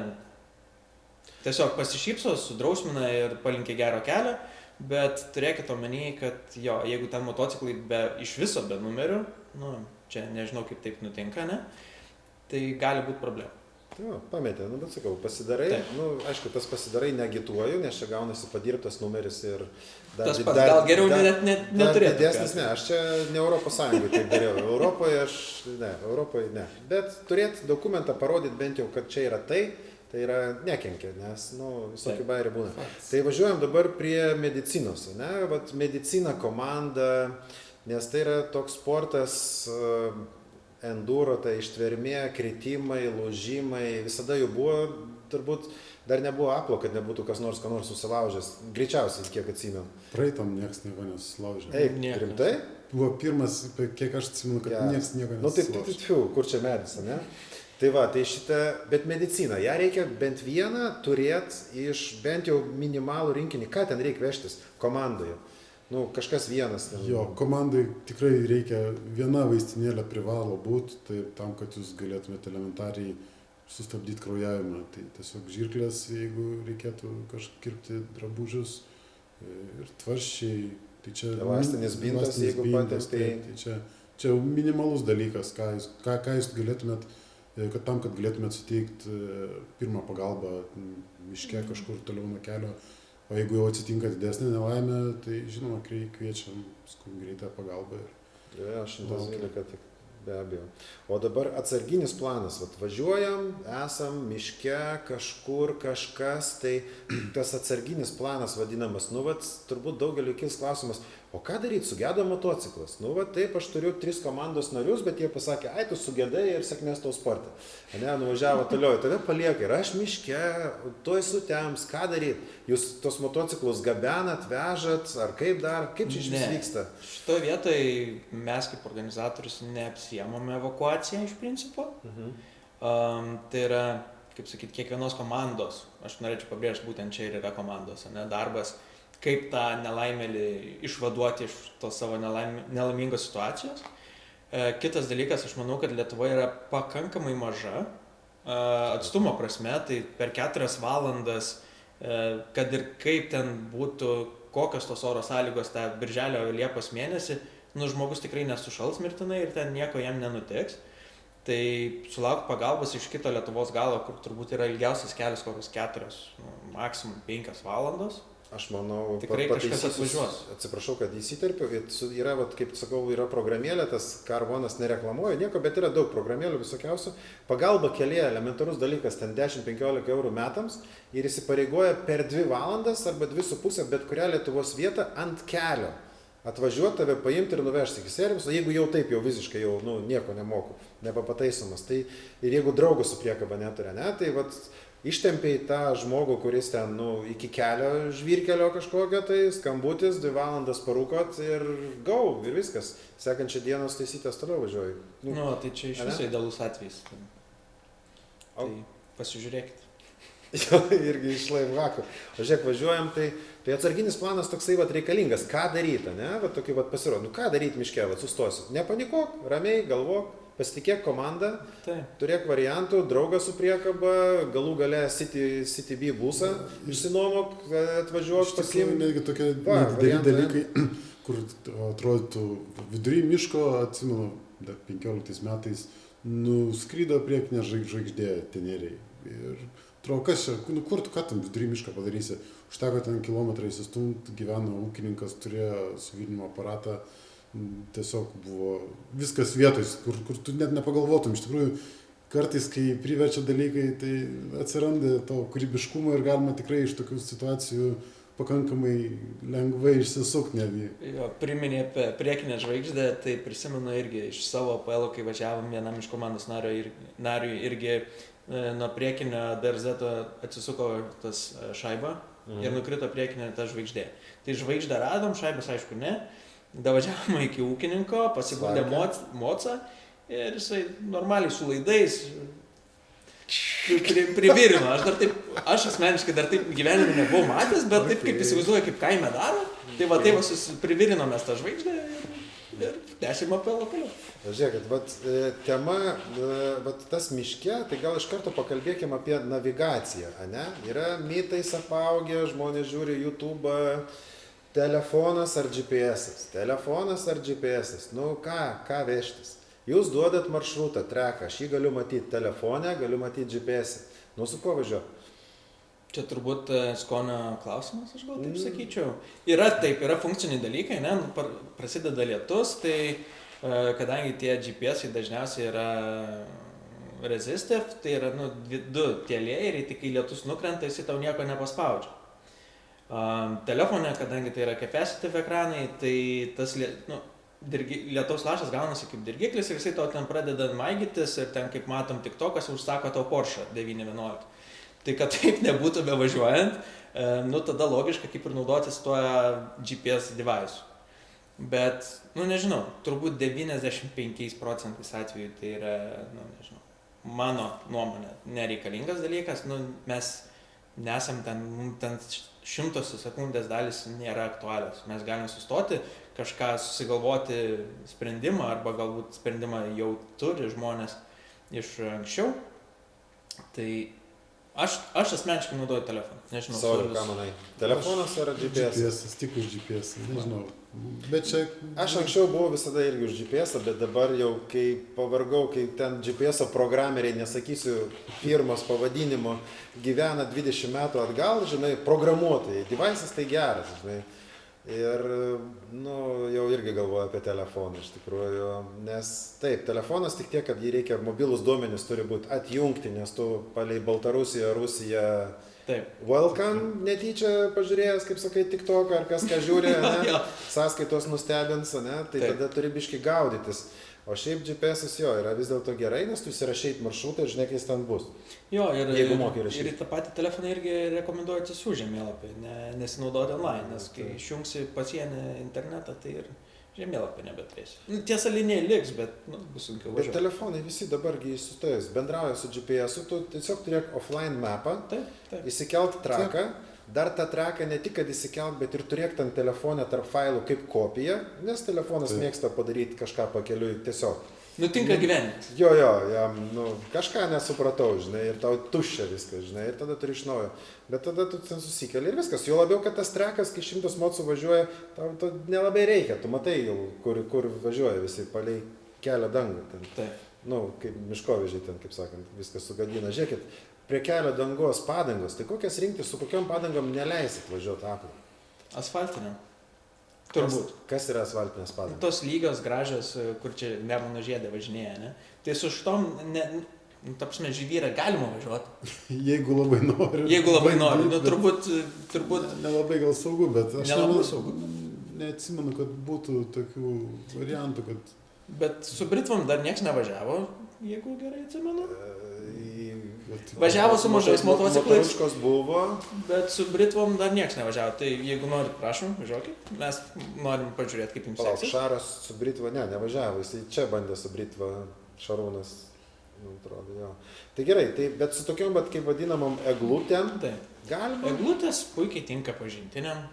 Speaker 1: tiesiog pasišypso, sudrausmina ir palinkė gero kelio. Bet turėkite omeny, kad jo, jeigu ten motociklai iš viso be numerių, nu, čia nežinau kaip taip nutinka, ne, tai gali būti problemų.
Speaker 2: Jo, pametė, nu, bet sakau, pasidarai, nu, aišku, tas pasidarai neagituoju, nes čia gaunasi padirbtas numeris ir
Speaker 1: tas pats, gal geriau net neturėtų.
Speaker 2: Didesnis, ne, aš čia ne Europos Sąjungoje taip dariau, Europoje ne, bet turėti dokumentą parodyti bent jau, kad čia yra tai yra nekenkia, nes, nu, visokių bairių būna. Tai važiuojam dabar prie medicinos, ne, vat medicina, komanda, nes tai yra toks sportas, enduro, tai ištvermė, kritimai, lūžimai, visada jų buvo, turbūt dar nebuvo aplo, kad nebūtų kas nors susilaužęs, greičiausiai, kiek atsimenu.
Speaker 3: Praeitam nieks nieko nesusilaužė.
Speaker 2: Eik, rimtai?
Speaker 3: Buvo pirmas, kiek aš atsimenu, kad nieks nieko nesusilaužė.
Speaker 2: Nu, tai kur čia medis, ne? Tai va, tai šitą, bet medicina, ją reikia bent vieną turėti iš bent jau minimalų rinkinį. Ką ten reikia vežtis komandoje? Nu, kažkas vienas. Ten.
Speaker 3: Jo, komandai tikrai reikia, viena vaistinėlė privalo būti, tai tam, kad jūs galėtumėte elementariai sustabdyti kraujavimą. Tai tiesiog žirklės, jeigu reikėtų kažkirpti drabužius ir tvarščiai. Tai čia
Speaker 2: elastinis bintas, jeigu patys,
Speaker 3: tai čia minimalus dalykas, ką jūs galėtumėt, kad tam, kad galėtumėt suteikti pirmą pagalbą miške kažkur toliau nuo kelio, o jeigu jau atsitinka didesnė nelaimė, tai žinoma, kviečiam greitą pagalbą.
Speaker 2: Ja, 112, tik be abejo. O dabar atsarginis planas, vat važiuojam, esam miške, kažkur kažkas, tai tas atsarginis planas vadinamas, nu vat turbūt daugeliu kils klausimas, o ką daryti, sugedo motociklas? Nu va taip, aš turiu 3 komandos narius, bet jie pasakė, ai tu sugedai ir sėkmės tau sporte. Ne, nuvažiavo toliau, tave palieka ir aš miške, tuoj sutems, ką daryti? Jūs tos motociklus gabenat, vežat, ar kaip dar, kaip čia išvis vyksta?
Speaker 1: Šitoje vietoje mes kaip organizatorius neapsiemame evakuaciją iš principo. Tai yra, kaip sakyti, kiekvienos komandos, aš norėčiau pabrėžti, būtent čia ir yra komandos, ne, darbas, kaip tą nelaimėlį išvaduoti iš tos savo nelaimingos situacijos. Kitas dalykas, aš manau, kad Lietuva yra pakankamai maža atstumo prasme, tai per 4 valandas, kad ir kaip ten būtų, kokios tos oro sąlygos tą birželio Liepos mėnesį, nu žmogus tikrai nesušals mirtinai ir ten nieko jam nenutiks. Tai sulauk pagalbos iš kito Lietuvos galo, kur turbūt yra ilgiausias kelias, kokios 4, maksimum 5 valandos.
Speaker 2: Aš manau,
Speaker 1: tikrai kažkas atvažiuos.
Speaker 2: Atsiprašau, kad įsiterpiu, yra, kaip sakau, yra programėlė, tas Car1 nereklamuoja nieko, bet yra daug programėlių visokiausių. Pagalba kelyje, elementarus dalykas, ten 10-15 eurų metams ir įsipareigoja per 2 valandas arba 2,5 bet kurią Lietuvos vietą ant kelio. Atvažiuoti tave paimti ir nuvežti iki serviso, jeigu jau taip jau visiškai jau nieko nemoku, nepapataisomas. Tai ir jeigu draugas su priekaba neturi, ne, tai vat Ištempė tą žmogų, kuris ten, iki kelio žvyrkelio kažkokio, tai skambutis, 2 valandas parūkot ir go, ir viskas. Sekančią dieną taisytės toliau važiuoju.
Speaker 1: Tai čia iš viso idealus atvejis. Tai pasižiūrėkit.
Speaker 2: Jo, irgi iš laivvako. O žiūrėk, važiuojam, tai atsarginis planas toksai reikalingas. Ką daryti, ne? Tokį pasirodo. Ką daryti miške, sustosiu. Nepanikuok, ramiai, galvok. Pasitikėk komandą, turėk variantų, draugą su priekaba, galų gale CTB busą, išsinuomok, atvažiuok, pasiimk.
Speaker 3: Netgi tokie dideli dalykai, kur atrodytų vidury miško, atsimenu, 15 metais, nuskrydo priekinė žvaigždė teneriai. Ir atrodo, kas čia, kur tu ką tam vidury mišką padarysi? Užteko ten kilometrą įsistumt, gyveno ūkininkas, turėjo suvirinimo aparatą. Tiesiog buvo viskas vietoj, kur tu net nepagalvotum. Iš tikrųjų, kartais, kai priverčia dalykai, tai atsiranda to kūrybiškumo ir galima tikrai iš tokių situacijų pakankamai lengvai išsisukti netgi.
Speaker 1: Jo, priminė apie priekinę žvaigždę, tai prisimenu irgi iš savo PL, kai važiavom vienam iš komandos nariui irgi nuo priekinio DRZ atsisuko tas šaiba ir nukrito priekinė ta žvaigždė. Tai žvaigždę radom, šaibas aišku ne. Davažiavome iki ūkininko, pasigundė mocą ir jisai normaliai su laidais privirino. Aš asmeniškai dar taip gyvenime nebuvau matęs, bet taip kaip įsivaizduoju, kaip kaime daro, tai privirinome mes tą žvaigždę ir dešim apelo toliau.
Speaker 2: Žiūrėkit, tema, tas miške, tai gal iš karto pakalbėkime apie navigaciją, ne? Yra mitais apaugę, žmonės žiūri YouTube. Telefonas ar GPS-as? Telefonas ar GPS-as? Ką vežtis? Jūs duodat maršrutą, treką, aš jį galiu matyti telefone, galiu matyti GPS-ą. Su kuo važiuoju?
Speaker 1: Čia turbūt skonio klausimas, aš gal taip sakyčiau. Yra funkciniai dalykai, ne? Prasideda lietus, tai kadangi tie GPS-ai dažniausiai yra resistive, tai yra 2 tie lėjeriai, tik kai lietus nukrenta, jisai tau nieko nepaspaudžia. Telefone, kadangi tai yra capacitive ekranai, tai tas lietaus lašas gaunasi kaip dirgiklis ir jisai tau ten pradeda maigytis ir ten, kaip matom, TikTokas užsako tau Porsche 911. Tai kad taip nebūtų bevažiuojant, tada logiška kaip ir naudotis tuo GPS device'u. Bet, nežinau, turbūt 95% atveju tai yra, mano nuomonė, nereikalingas dalykas, mes nesam ten 100 sekundės dalis nėra aktualios. Mes galime sustoti, kažką susigalvoti sprendimą, arba galbūt sprendimą jau turi žmonės iš anksčiau. Tai aš asmeniškai naudoju telefoną. Nežinau.
Speaker 2: Sauliau, ką manai? Telefonas ar GPS?
Speaker 3: GPS, tik už GPS, nežinau. Bet čia...
Speaker 2: Aš anksčiau buvau visada irgi už GPS, bet dabar jau, kai pavargau, kai ten GPS programeriai, nesakysiu firmos pavadinimo, gyvena 20 metų atgal, programuotojai. Device'as tai geras, Ir, jau irgi galvoju apie telefoną iš tikrųjų, nes taip, telefonas tik tiek, kad jį reikia, mobilus duomenys turi būti atjungti, nes tu palei Baltarusiją, Rusiją, welcome netyčia pažiūrėjęs, kaip sakai, TikTok ar kas ką žiūri, sąskaitos nustebins, tai tada turi biški gaudytis. O šiaip GPS-as yra vis dėlto gerai, nes tu įsirašai maršrutą ir žinai, kai jis ten bus.
Speaker 1: Jo,
Speaker 2: jeigu moki rašyti.
Speaker 1: Ir tą patį telefoną irgi rekomenduoju atsisiųsti žemėlapį, nesinaudoti online, nes kai išjungsi pasienį internetą, tai ir žemėlapį nebeturėsi. Tiesa, linija liks, bet bus sunkiau važiuoti.
Speaker 2: Bet telefonai visi dabargi įsistojus, bendrauja su GPS-u, tu tiesiog turėk offline mapą, įsikelt traką. Dar tą traką ne tik, kad įsikelt, bet ir turėk ten telefonę tarp failų kaip kopiją, nes telefonas mėgsta padaryti kažką pakeliui tiesiog.
Speaker 1: Nutinka gyvenimas.
Speaker 2: Jo, jam, kažką nesupratau, ir tau tuščia viskas, ir tada turi iš naujo. Bet tada tu ten susikeli ir viskas. Jo labiau, kad tas trakas, kai 100 mocų važiuoja, tau to nelabai reikia. Tu matai jau, kur važiuoja visi palei kelio dangų. Kaip miškovežiai ten, kaip sakant, viskas sugadina. Žiūrėkit. Prie kelio dangos padangos, tai kokias rinktis, su kokiom padangom neleisit važiuoti Apple?
Speaker 1: Asfaltinėm. Turbūt.
Speaker 2: Kas yra asfaltinės padangos?
Speaker 1: Tos lygios, gražios, kur čia Nemuno žiedė važinėja, ne? Tai su šitom, ta prasme, žvyrą galima važiuoti.
Speaker 3: Jeigu labai nori.
Speaker 1: Turbūt...
Speaker 3: Nelabai gal saugu, bet aš
Speaker 1: nelabai saugu.
Speaker 3: Neatsimenu, kad būtų tokių variantų, kad...
Speaker 1: Bet su Britvom dar nieks nevažiavo, jeigu gerai atsimenu. Važiavo su mažais motociklais,
Speaker 2: Motoriuškos buvo.
Speaker 1: bet su Britvom dar nieks nevažiavo. Tai jeigu norit, prašom, važiuokit. Mes norim pažiūrėti, kaip jums
Speaker 2: Palauk,
Speaker 1: seksis.
Speaker 2: Šaras su Britva, nevažiavo, jisai čia bandė su Britva, Šarūnas, man atrodo, jo. Tai gerai, tai, bet su tokiom, bet kaip vadinamom eglutėm,
Speaker 1: Taip.
Speaker 2: galima?
Speaker 1: Eglutės puikiai tinka pažintiniam.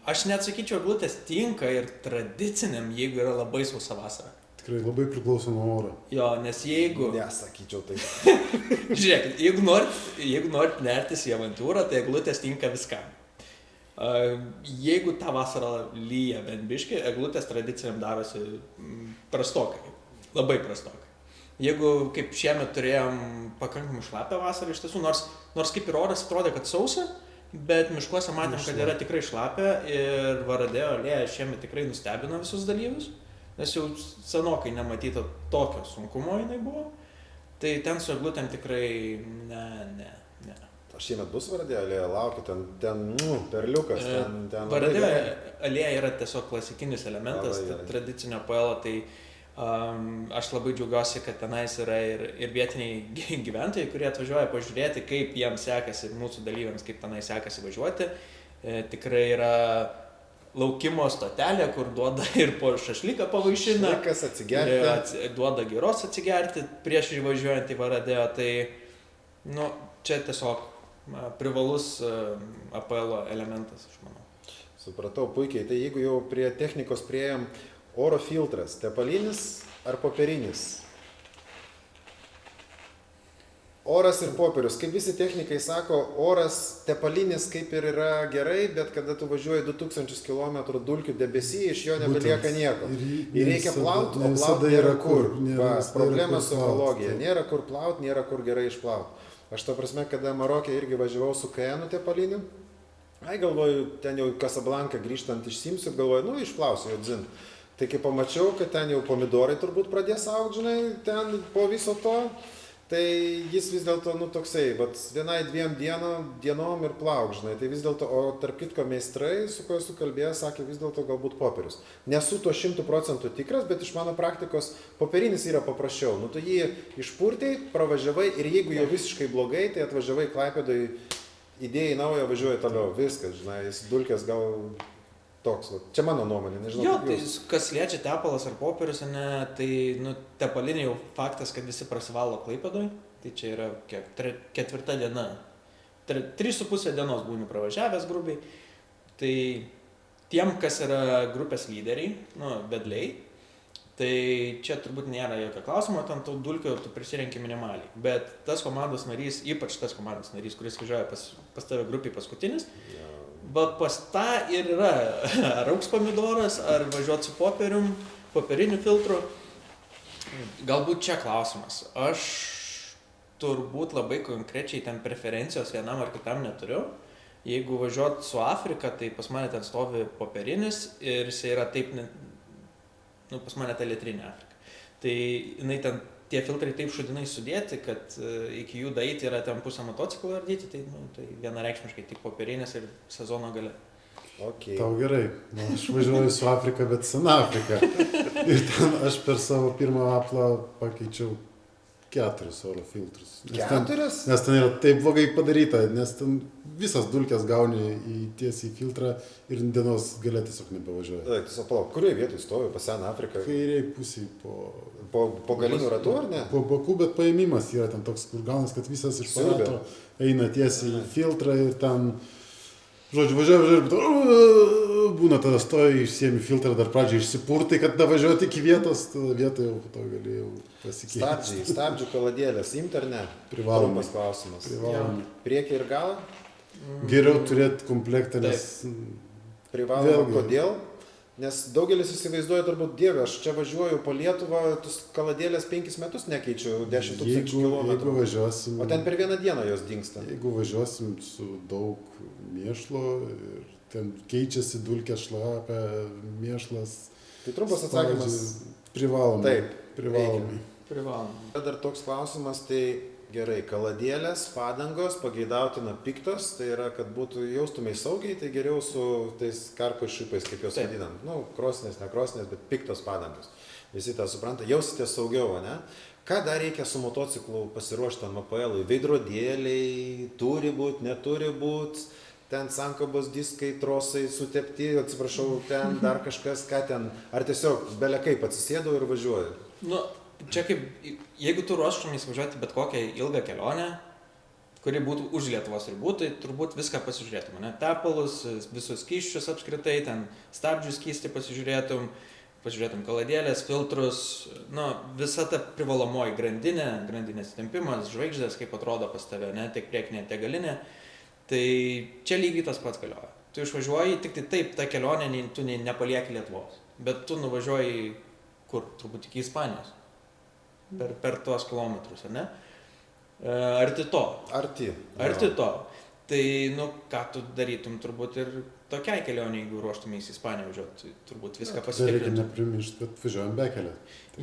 Speaker 1: Aš net sakyčiau, eglutės tinka ir tradiciniam, jeigu yra labai sausa vasara.
Speaker 3: Tikrai labai priklauso nuo oro.
Speaker 1: Jo, nes jeigu...
Speaker 2: Nesakyčiau tai.
Speaker 1: Žiūrėkit, jeigu norit nertis į avantūrą, tai eglutės tinka viskam. Jeigu tą vasarą lyja bent biškį, eglutės tradiciniam darosi prastokai. Labai prastokai. Jeigu kaip šiemet turėjom pakankamai šlapią vasarą iš tiesų, nors kaip ir oras atrodė, kad sausa, bet miškuose matėm, kad yra tikrai šlapia ir Varadėjo alėja šiemet tikrai nustebino visus dalyvius, nes jau senokai nematyta tokio sunkumo jinai buvo, tai ten su eglutėm tikrai ne.
Speaker 2: Šiemet bus Varadėjo alėja, laukiu, ten perliukas, ten...
Speaker 1: Varadėjo alėja yra tiesiog klasikinis elementas tradicinio paelo, tai aš labai džiaugiuosi, kad tenais yra ir vietiniai gyventojai, kurie atvažiuoja pažiūrėti, kaip jiems sekasi, mūsų dalyviams, kaip tenais sekasi važiuoti. Tikrai yra laukimo stotelė, kur duoda ir po šašlyką pavaišina.
Speaker 2: Šašlykas atsigerti.
Speaker 1: Duoda giros atsigerti prieš įvažiuojant į Varadėjo. Tai čia tiesiog privalus APL elementas, aš manau.
Speaker 2: Supratau, puikiai. Tai jeigu jau prie technikos priėjom, oro filtras, tepalinis ar popierinis? Oras ir popierius. Kaip visi technikai sako, oras tepalinis kaip ir yra gerai, bet kada tu važiuoji 2000 km dulkių debesį, iš jo nebelieka nieko. Ir reikia plauti, o plauti nėra kur. Problema su ekologija. Nėra kur plauti, nėra kur gerai išplauti. Aš to prasme, kada Marokė irgi važiavau su Cayenne tepaliniu, galvoju, ten jau Casablanca grįžtant išsimsiu, galvoju, išplausiu jau dzin. Tai kai pamačiau, kad ten jau pomidorai turbūt pradės augti, žinai, ten po viso to, tai jis vis dėlto, toksai, vienai dviem dienom ir plauk, žinai, tai vis dėlto, o tarp kitko meistrai, su kuo esu kalbėjęs, sakė vis dėlto galbūt popierius. Nesu to 100% tikras, bet iš mano praktikos popierinis yra paprasčiau. Tu jį išpurtai, pravažiavai ir jeigu jau visiškai blogai, tai atvažiavai Klaipėdoj, įdėjai naują, važiuoji toliau, viskas, žinai, jis dulkės gal... Toks, čia mano nuomonė, nežinau.
Speaker 1: Jo, tai kas liečia tepalas ar popierius, tai tepalinė jau faktas, kad visi prasivalo Klaipėdoj, tai čia yra ketvirta diena, 3,5 dienos būni pravažiavęs grubiai, tai tiem, kas yra grupės lyderiai, vedliai, tai čia turbūt nėra jokio klausimo, ten tų dulkių tu prisirenki minimaliai, bet tas komandos narys, ypač tas komandos narys, kuris važiuoja pas tave grupiai paskutinis, bet pas tą ir yra, ar auks pomidoras, ar važiuoti su popieriniu filtru. Galbūt čia klausimas. Aš turbūt labai konkrečiai ten preferencijos vienam ar kitam neturiu. Jeigu važiuoti su Afrika, tai pas mane ten stovi popierinis ir jis yra taip, pas mane ta litrinė Afrika. Tai jinai ten tie filtrai taip šudinai sudėti, kad iki jų daeiti yra ten pusę motociklo ardyti, tai vienareikšmiškai tik popierinės ir sezono gale.
Speaker 2: Okay.
Speaker 3: Tau gerai, aš važiuoju su Afrika, bet sena Afrika. Ir ten aš per savo pirmą aplą pakeičiau 4 oro filtrus. Nes ten yra taip blogai padaryta, nes ten visas dulkės gauni tiesiai į filtrą ir dienos gale tiesiog nebevažiuoja.
Speaker 2: Tiesiog palauk, kurioje vietoje stovi pas seną Afriką?
Speaker 3: Kairiai pusiai
Speaker 2: po galinių ratų, ar ne?
Speaker 3: Po bakų, bet paėmimas yra ten toks, kur gaunas, kad visas iš parato eina tiesiai į filtrą ir ten, žodžiu, važiuoja, būna tada stoji, išsiemi filtrą, dar pradžiai išsipurtai, kad davažiuoti iki vietos, tada vietoje jau po to galėjau pasikeisti.
Speaker 2: Stabdžių kaladėlės, imti ar ne?
Speaker 3: Privalomai.
Speaker 2: Trumpas klausimas.
Speaker 3: Privalomai.
Speaker 2: Priekį ir galą?
Speaker 3: Geriau turėti komplektą, nes...
Speaker 2: Privaloma, kodėl? Nes daugelis įsivaizduoja turbūt, dieve, aš čia važiuoju po Lietuvą, tus kaladėlės 5 metus nekeičiu, 10 000 km.
Speaker 3: Jeigu važiuosim...
Speaker 2: O ten per vieną dieną jos dingsta.
Speaker 3: Jeigu važiuosim su daug mėšlo ir ten keičiasi dulkė šlapia, mėšlas...
Speaker 2: Tai trumpas atsakymas.
Speaker 3: Privalomai.
Speaker 2: Taip,
Speaker 3: privalomai.
Speaker 1: Privalomai.
Speaker 2: Dar toks klausimas, tai gerai, kaladėlės, padangos, pageidautina piktos, tai yra, kad būtų jaustumai saugiai, tai geriau su tais karkos šipais, kaip jos vadinam. Krosinės, nekrosinės, bet piktos padangos. Visi tą supranta, jausitės saugiau, ne? Ką dar reikia su motociklu pasiruošti ant MPL-ui? Veidrodėliai, turi būti, neturi būti, ten sankabos diskai, trosai sutepti, atsiprašau, ten dar kažkas, ką ten, ar tiesiog belekaip atsisėdau ir važiuoju?
Speaker 1: Nu, čia kaip, jeigu tu ruoštumės važiuoti bet kokią ilgą kelionę, kuri būtų už Lietuvos ribų, tai turbūt viską pasižiūrėtum, ne? Tepalus, visus skysčius apskritai, ten stabdžių skystį pasižiūrėtum kaladėlės, filtrus, nu, visa ta privalomoji grandinės tempimas, žvaigždės, kaip atrodo pas tave, ne, tiek priekinė, tiek galinė, tai čia lygiai tas pats galioja. Tu išvažiuoji, tik tai taip, ta kelionė, tu nepalieki Lietuvos, bet tu nuvažiuoji kur, turbūt iki Ispanijos, per tuos kilometrus, ar ne? Arti to.
Speaker 2: Arti
Speaker 1: to. Tai, nu, ką tu darytum turbūt ir tokiai kelionė, jeigu ruoštumės į Ispaniją važiuoti, turbūt viską
Speaker 3: Tai reikia
Speaker 1: pasitikrinti.
Speaker 3: neprimiršti, kad važiuojam bekelę.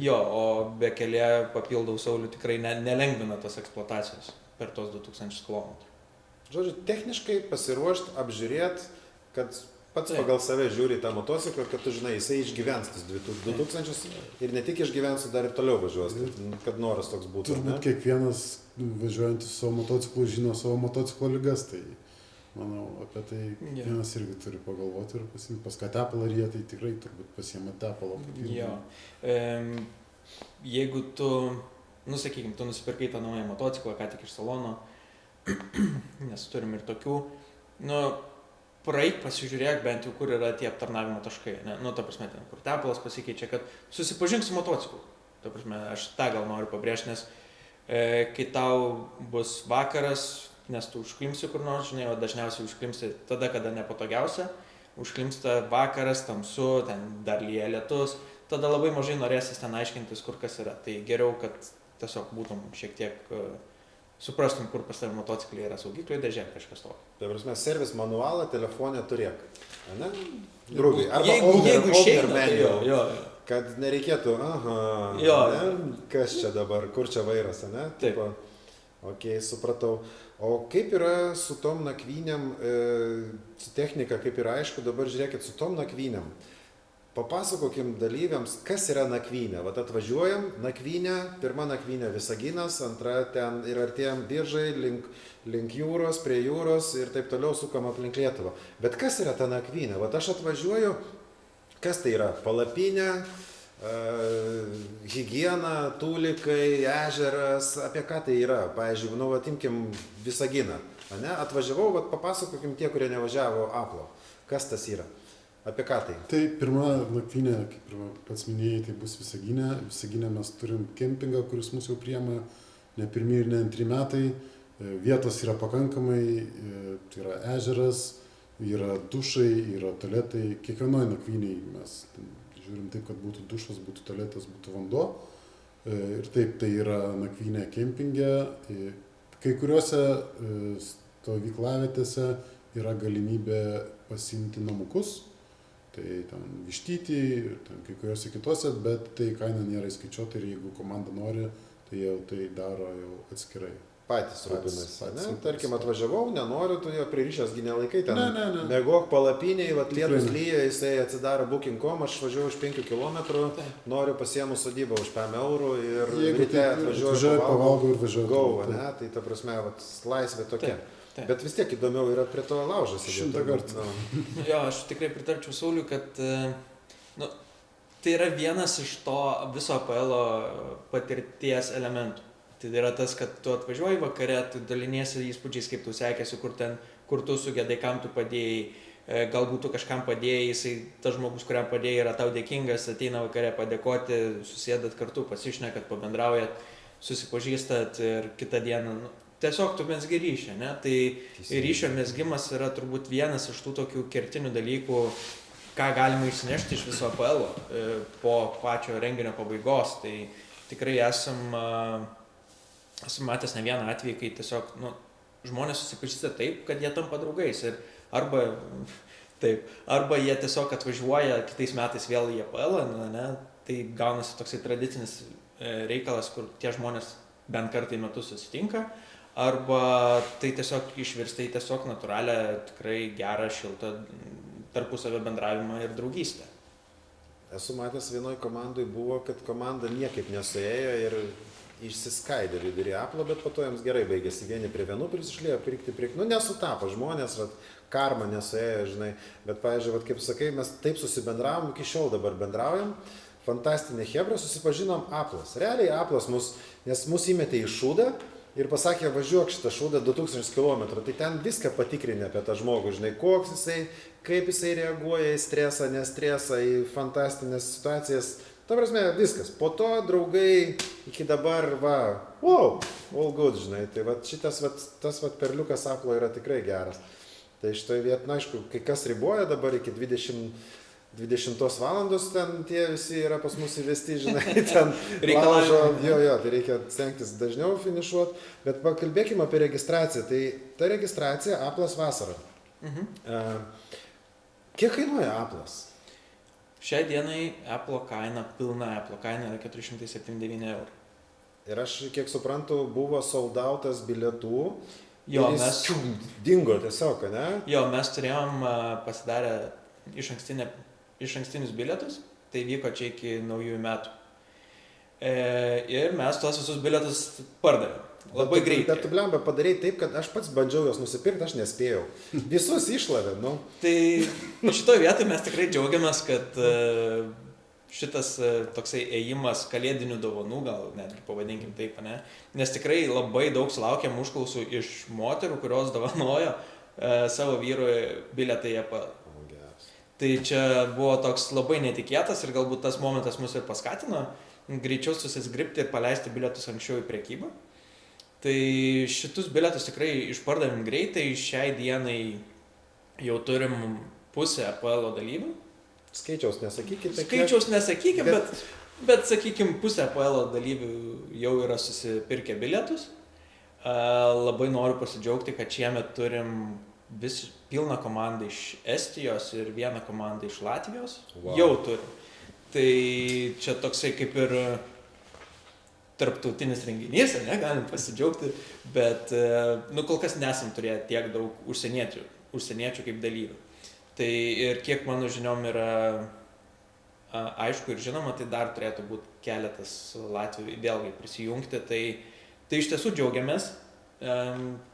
Speaker 1: Jo, o bekelė papildau Saulių tikrai nelengvina tos eksploatacijos per tos 2000 km.
Speaker 2: Žodžiu, techniškai pasiruošti, apžiūrėti, kad pats
Speaker 1: Taip.
Speaker 2: pagal save žiūri tą motociklą, kad tu žinai, jisai išgyvens tas 2000 ir ne tik išgyvens, dar ir toliau važiuos, kad noras toks būtų.
Speaker 3: Turbūt kiekvienas važiuojantis su savo motociklu žino savo motociklo lygas, tai manau, apie tai kiekvienas irgi turi pagalvoti ir pasimti pas ką tepalą, ir jie tai tikrai turbūt pasiema tepalą.
Speaker 1: Jo. Jeigu tu, nu sakykim, tu nusipirkai tą naują motociklą, ką tik iš salono, nes turim ir tokių, nu, praeik pasižiūrėk bent jau, kur yra tie aptarnavimo taškai, ne? Nu, ta prasme, ten, kur tepalas pasikeičia, kad susipažink su motociklu. Ta prasme, aš tą gal noriu pabrėžti, nes kai tau bus vakaras, nes tu užklimsi kur nors, žinai, o dažniausiai užklimsi tada, kada nepatogiausia, užklimsta vakaras, tamsu, ten dar lyja lietus, tada labai mažai norėsis ten aiškintis, kur kas yra. Tai geriau, kad tiesiog būtum šiek tiek suprastum, kur pas tave motociklai yra saugiklių dėžė, kažkas to.
Speaker 2: Tai prasme, servis manualą telefonė turėk, ne? Grubiai. Arba
Speaker 1: jeigu
Speaker 2: owner
Speaker 1: išeina, tai
Speaker 2: manual,
Speaker 1: jo.
Speaker 2: kad nereikėtų,
Speaker 1: Jo.
Speaker 2: ne? Kas čia dabar, kur čia vairas, ne?
Speaker 1: Taip.
Speaker 2: Ok, supratau. O kaip yra su tom nakvynėm, su technika, kaip yra aišku, dabar žiūrėkit, su tom nakvynėm. Papasakokim dalyviams, kas yra nakvynė. Vat atvažiuojam, nakvynė, pirma nakvynė Visaginas, antra ten ir artėjam Biržai, link jūros, prie jūros ir taip toliau sukam aplink Lietuvą. Bet kas yra ta nakvynė? Vat aš atvažiuoju, kas tai yra? Palapinė, higiena, tūlikai, ežeras, apie ką tai yra? Pavyzdžiui, nu, vat imkim Visaginą, ne? Atvažiavau, vat papasakokim tie, kurie nevažiavo Aplo. Kas tas yra? Apie ką tai?
Speaker 3: Tai pirma nakvynė, kaip ir pats minėjai, tai bus Visaginė. Visaginė mes turim kempingą, kuris mūsų jau priema ne pirmi ir ne antri metai. Vietos yra pakankamai, tai yra ežeras, yra dušai, yra tualetai. Kiekvienoje nakvyniai mes žiūrim taip, kad būtų dušas, būtų tualetas, būtų vanduo. Ir taip, tai yra nakvynė kempinge. Kai kuriuose stovyklavietėse yra galimybė pasiimti namukus. Tai ten Vištytį, ten kai kuriuose kitose, bet tai kaina nėra įskaičiuota ir jeigu komanda nori, tai jau tai daro jau atskirai.
Speaker 2: Patys rūpinasi,
Speaker 3: patys.
Speaker 2: ne? Tarkim, atvažiavau, nenoriu, tu jo pririšęs gi nelaikai ten.
Speaker 3: Ne.
Speaker 2: Mėgok palapiniai, vat lietus lyja, jisai atsidaro booking.com, aš važiuoju už 5 km, noriu pasiemu sodybą už 5 eurų ir ryte atvažiuoju,
Speaker 3: pavalgau ir važiuoju.
Speaker 2: Gau, ne? Tai ta prasme, vat, laisvė tokia.
Speaker 1: Taip.
Speaker 2: Bet vis tiek įdomiau yra prie to laužo sėdėti.
Speaker 3: 100 kartų.
Speaker 2: Nu.
Speaker 1: Jo, aš tikrai pritarčiau Sauliui, kad nu, tai yra vienas iš to viso APL patirties elementų. Tai yra tas, kad tu atvažiuoji vakare, tu daliniesi įspūdžiais, kaip tu sekėsi, kur tu sugedai, kam tu padėjai, galbūt tu kažkam padėjai, jisai, tas žmogus, kuriam padėjai, yra tau dėkingas, ateina vakare padėkoti, susėdat kartu, pasišnekat, pabendraujat, susipažįstat ir kitą dieną, nu, tiesiog tu mesgi ryšį, ne? Tai ryšio mesgimas yra turbūt vienas iš tų tokių kertinių dalykų, ką galima išsinešti iš viso APL po pačio renginio pabaigos. Tai tikrai esam matęs ne vieną atvejį, kai tiesiog žmonės susipažįsta taip, kad jie tampa draugais. Ir arba jie tiesiog atvažiuoja kitais metais vėl į APL, ne? Tai gaunasi toksai tradicinis reikalas, kur tie žmonės bent kartą į metus susitinka. Arba tai tiesiog išvirsta į tiesiog natūralią, tikrai gerą, šiltą tarpusavio bendravimą ir draugystę.
Speaker 2: Esu matęs vienoj komandai buvo, kad komanda niekaip nesuėjo ir išsiskaidė vidury Aplo, bet po to jiems gerai baigėsi, vieni prie vienų prisišlėjo, pirkti prie, nu nesutapo žmonės, vat, karma nesuėjo, žinai, bet, pavyzdžiui, vat, kaip sakai, mes taip susibendravom, iki šiol dabar bendraujam, fantastinė chebra, susipažinom Aplas. Realiai Aplas nes mus įmetė į šūdą ir pasakė, važiuok šitą šūdą 2000 km, tai ten viską patikrinė apie tą žmogų, žinai, koks jisai, kaip jisai reaguoja į stresą, nestresą, į fantastinės situacijas. Ta prasme, viskas. Po to draugai iki dabar, wow, all good, žinai. Tai va šitas, tas perliukas Aplo yra tikrai geras. Tai šitoje vietoje, aišku, kai kas riboja dabar iki 20 valandos, ten tie visi yra pas mus įvesti, žinai, ten laužo, jo, tai reikia stengtis dažniau finišuoti. Bet pakalbėkime apie registraciją. Tai ta registracija Aplas vasarą. Kiek kainuoja Aplas?
Speaker 1: Šiai dienai Apple kaina, pilna Apple kaina yra 479 eurų.
Speaker 2: Ir aš, kiek suprantu, buvo soldautas bilietų.
Speaker 1: Jo,
Speaker 2: mes dingo tiesiog, ne?
Speaker 1: Jo, mes turėjom pasidarę išankstinius bilietus, tai vyko čia iki naujųjų metų. Ir mes tuos visus bilietus pardavėm. Labai greitai.
Speaker 2: Bet tu blemba padarei taip, kad aš pats bandžiau juos nusipirkti, aš nespėjau. Visus išlavė, nu.
Speaker 1: Tai šitoje vietoje mes tikrai džiaugiamės, kad šitas toksai ėjimas kalėdinių dovanų, gal netgi pavadinkim taip, ne? Nes tikrai labai daug sulaukėm užklausų iš moterų, kurios dovanojo savo vyrui bilietą į Apple. Tai čia buvo toks labai netikėtas ir galbūt tas momentas mus ir paskatino greičiau susizgribti ir paleisti bilietus anksčiau į prekybą. Tai šitus bilietus tikrai išpardavėm greitai, šiai dienai jau turim pusę Apple dalyvių.
Speaker 2: Skaičiaus nesakykite.
Speaker 1: Skaičiaus nesakykime, bet sakykim, pusę Apple dalyvių jau yra susipirkę bilietus. Labai noriu pasidžiaugti, kad šiemet turim pilną komandą iš Estijos ir vieną komandą iš Latvijos. Wow. Jau turim. Tai čia toksai kaip ir tarptautinis renginys, ne, galim pasidžiaugti, bet kol kas nesam turėję tiek daug užsieniečių kaip dalyvių. Tai ir kiek mano žiniom yra aišku ir žinoma, tai dar turėtų būti keletas Latvijų vėlgi prisijungti. Tai iš tiesų džiaugiamės,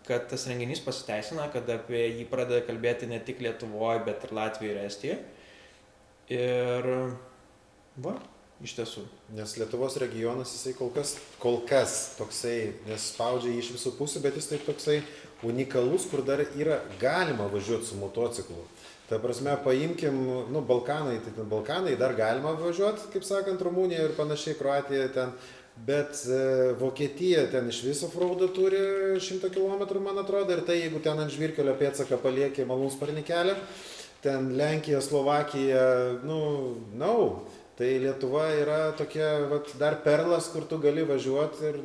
Speaker 1: kad tas renginys pasiteisina, kad apie jį pradeda kalbėti ne tik Lietuvoje, bet ir Latvijoje ir Estijoje. Ir iš tiesų.
Speaker 2: Nes Lietuvos regionas jisai kol kas toksai, nes spaudžia jį iš visų pusių, bet jis taip toksai unikalus, kur dar yra galima važiuoti su motociklu. Ta prasme, paimkim, Balkanai, tai Balkanai dar galima važiuoti, kaip sakant, Rumunija ir panašiai, Kroatija ten, bet Vokietija ten iš viso fraudo turi 100 km, man atrodo, ir tai jeigu ten ant žvyrkelio pėdsaką paliekė malūnsparnį kelią, ten Lenkija, Slovakija, tai Lietuva yra tokia dar perlas, kur tu gali važiuoti ir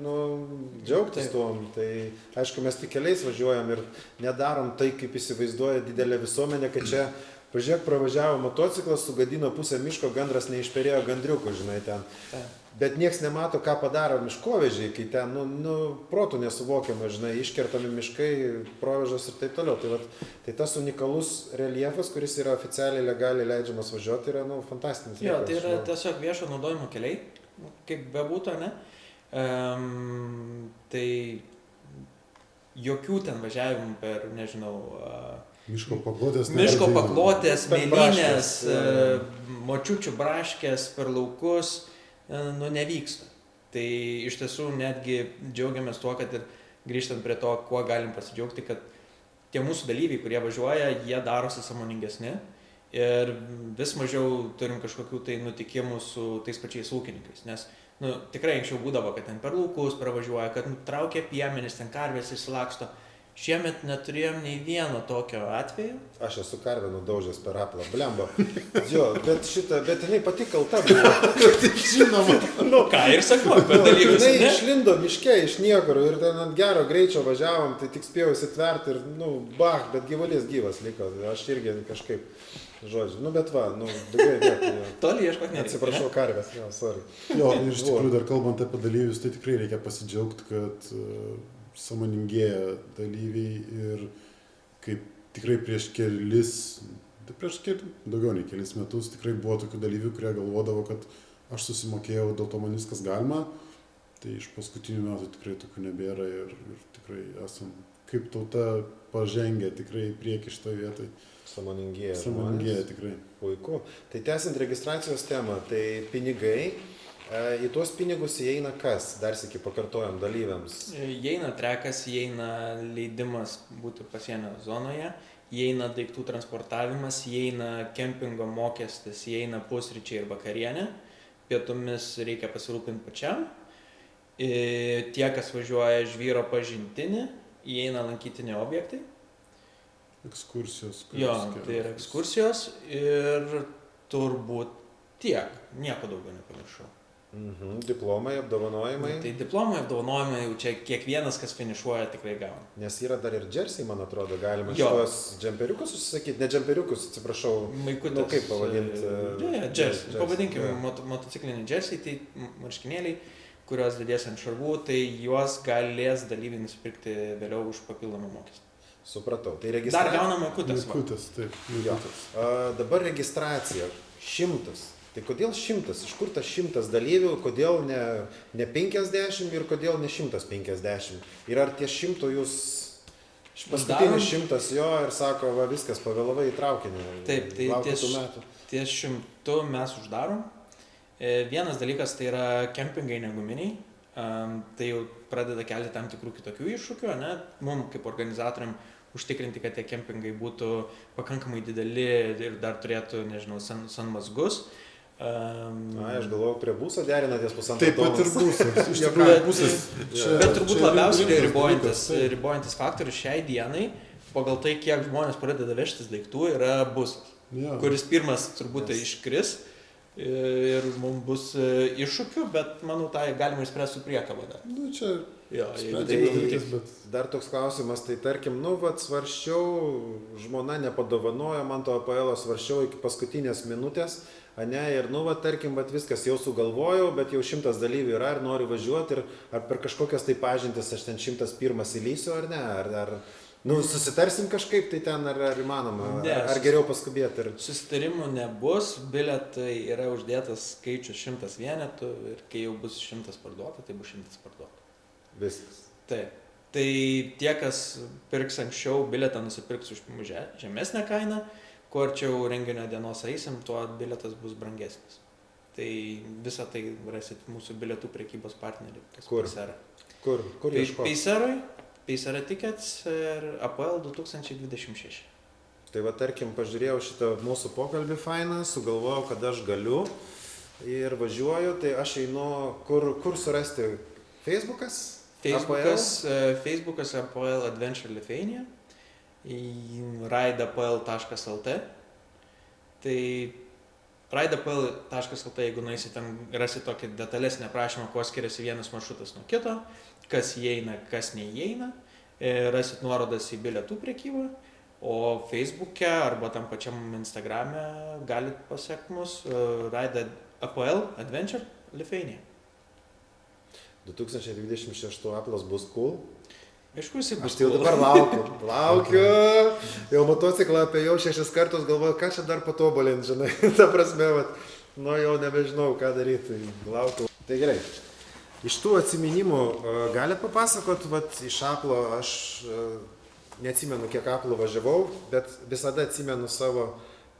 Speaker 2: džiaugtis tuom. Tai aišku, mes tik keliais važiuojam ir nedarom tai, kaip įsivaizduoja didelė visuomenė, kad čia, pažiūrėk, pravažiavo motociklas, sugadino pusę miško, gandras neišperėjo gandriukų, žinai, ten. Bet nieks nemato, ką padaro miškovežiai, kai ten, protų nesuvokiama, žinai, iškertami miškai, provežos ir taip toliau. Tai tas unikalus reljefas, kuris yra oficialiai legaliai leidžiamas važiuoti, yra, fantastinis.
Speaker 1: Jo, tai yra tiesiog viešo naudojimo keliai, kaip bebūtų, ne? Tai jokių ten važiavimų per, nežinau,
Speaker 3: miško paklotės,
Speaker 1: mėlynės, močiučių braškės per laukus, nevyksta. Tai iš tiesų netgi džiaugiamės tuo, kad ir grįžtant prie to, kuo galim pasidžiaugti, kad tie mūsų dalyviai, kurie važiuoja, jie darosi sąmoningesni ir vis mažiau turim kažkokių tai nutikimų su tais pačiais ūkininkais, nes tikrai anksčiau būdavo, kad ten per laukus pravažiuoja, kad traukia piemenis, ten karvės išsilaksto. Šiemet neturėjom nei vieno tokio atveju.
Speaker 2: Aš esu karvę nudaužęs per Aplą, blemba. Jo, bet jinai pati kalta buvo.
Speaker 3: Žinoma.
Speaker 1: Ką ir sakau, bet dalyvis.
Speaker 2: Jinai išlindo miške iš niekur ir ten ant gero greičio važiavom, tai tik spėjau įsitverti ir, bet gyvulys gyvas liko. Aš irgi kažkaip, žodžiu, bet daugiau dėkui.
Speaker 1: Toli ieškot nereikia.
Speaker 2: Atsiprašau karvės, sorry.
Speaker 3: Jo, iš tikrųjų dar kalbant apie dalyvius, tai tikrai reikia pasidžiaugti, kad sąmoningėja dalyviai ir kaip tikrai daugiau nei kelis metus tikrai buvo tokių dalyvių, kurie galvodavo, kad aš susimokėjau, dėl to man viskas galima. Tai iš paskutinių metų tikrai tokių nebėra ir tikrai esam kaip tauta pažengę tikrai prieki šitoje vietoje.
Speaker 2: Sąmoningėja
Speaker 3: tikrai.
Speaker 2: Puiku. Tai tęsiant registracijos temą, tai pinigai, į tuos pinigus įeina kas? Dar sykį pakartojam dalyviams.
Speaker 1: Įeina trekas, įeina leidimas būti pasienio zonoje, įeina daiktų transportavimas, įeina kempingo mokestis, įeina pusryčiai ir vakarienė. Pietumis reikia pasirūpinti pačiam. Tie, kas važiuoja žvyro pažintinį, įeina lankytiniai objektai.
Speaker 3: Ekskursijos.
Speaker 1: Jo, tai yra ekskursijos ir turbūt tiek, nieko daugiau nepamiršau.
Speaker 2: Diplomai, apdovanojimai.
Speaker 1: Tai diplomai, apdovanojimai jau čia kiekvienas, kas finišuoja, tikrai gauna.
Speaker 2: Nes yra dar ir džersiai, man atrodo, galima
Speaker 1: Jo.
Speaker 2: šitos džemperiukus susisakyti, ne džemperiukus, atsiprašau,
Speaker 1: Maikutės.
Speaker 2: nu kaip pavadinti?
Speaker 1: Džersiai, pavadinkime
Speaker 2: Jo.
Speaker 1: motocikliniai džersiai, tai marškinėliai, kurios didės ant šarvų, tai juos galės dalyviai nusipirkti vėliau už papildomą mokestį.
Speaker 2: Supratau. Tai
Speaker 1: Dar
Speaker 2: registracija.
Speaker 1: gauna maikutės. va.
Speaker 3: Maikutės, taip.
Speaker 2: Jo.
Speaker 3: Maikutės.
Speaker 2: Dabar registracija. 100. Tai kodėl 100? Iš kur tas 100 dalyvių, kodėl ne 50 ir kodėl ne 150? Ir ar tie 100 jūs paskutinis 100 jo ir sako, va viskas, pavėlavai į traukinį.
Speaker 1: Taip, tai
Speaker 2: laukiu tų metų.
Speaker 1: ties 100 mes uždarom. Vienas dalykas tai yra kempingai neguminiai. Tai jau pradeda kelti tam tikrų kitokių iššūkių, ne? Mums kaip organizatoriam užtikrinti, kad tie kempingai būtų pakankamai dideli ir dar turėtų, nežinau, sanmazgus.
Speaker 2: Aš galvojau, prie būso derinatės pusantro
Speaker 3: Taip pat ir
Speaker 2: tonos.
Speaker 3: būsas. Iš
Speaker 2: Jo,
Speaker 3: tikrųjų,
Speaker 1: bet-
Speaker 3: būsas.
Speaker 1: Bet turbūt labiausiai
Speaker 3: rimtas
Speaker 1: ribojantis,
Speaker 3: dalykas, taip.
Speaker 1: ribojantis faktorius šiai dienai, pagal tai, kiek žmonės pradeda vežtis daiktų, yra busas,
Speaker 3: Jo.
Speaker 1: kuris pirmas turbūt tai iškris ir mums bus iššūkių, bet manau, tai galima išspręsti su priekaba dar.
Speaker 3: Nu, čia
Speaker 1: Jo, jeigu
Speaker 3: sprendžiamas
Speaker 1: taip
Speaker 3: dalykas,
Speaker 1: nutiktų.
Speaker 3: bet
Speaker 2: Dar toks klausimas, tai tarkim, svarščiau, žmona nepadovanojo man to APL, svarščiau iki paskutinės minutės, ane, ir tarkim, viskas jau sugalvojau, bet jau 100 dalyvių yra ir noriu važiuoti, ir ar per kažkokias tai pažintis aš ten 101 įlysiu ar ne, ar susitarsim kažkaip tai ten, ar įmanoma,
Speaker 1: Ne,
Speaker 2: ar geriau paskubėti. Ir...
Speaker 1: Susitarimų nebus, bilietai yra uždėtas skaičius 100 vienetų ir kai jau bus 100 parduota, tai bus 100 parduota.
Speaker 2: Viskas.
Speaker 1: Taip. Tai tie, kas pirks anksčiau, bilietą nusipirks už žemesnę kainą, kuo arčiau renginio dienos eisim, tuo bilietas bus brangesnis. Tai visą tai rasit mūsų bilietų prekybos partneriai.
Speaker 2: Kur? Kur ieškoti?
Speaker 1: Paysera Tickets ir APL 2026.
Speaker 2: Tai tarkim, pažiūrėjau šitą mūsų pokalbį fainą, sugalvojau, kad aš galiu ir važiuoju, tai aš einu, kur surasti Facebookas?
Speaker 1: Facebookas APL Adventure Lithuania, raidapl.lt. Tai raidapl.lt, jeigu nueisi ten, rasi tokį detalesnį aprašymą, kuo skiriasi vienas maršrutas nuo kito, kas įeina, kas neįeina, rasit nuorodas į bilietų prekybą, o Facebook'e arba tam pačiam Instagram'e galit pasiekti mus Raida APL Adventure Lithuania.
Speaker 2: 2026 aplas bus cool.
Speaker 1: Aišku, jisai bus.
Speaker 2: Aš tai jau dabar laukiu. Jau motociklą apie jau 6 kartus galvoju, ką čia dar patobulinti, žinai. Ta prasme, jau nebežinau, ką daryti. Laukiu. Tai gerai. Iš tų atsiminimų galite papasakot, iš aplo aš neatsimenu, kiek aplų važiavau, bet visada atsimenu savo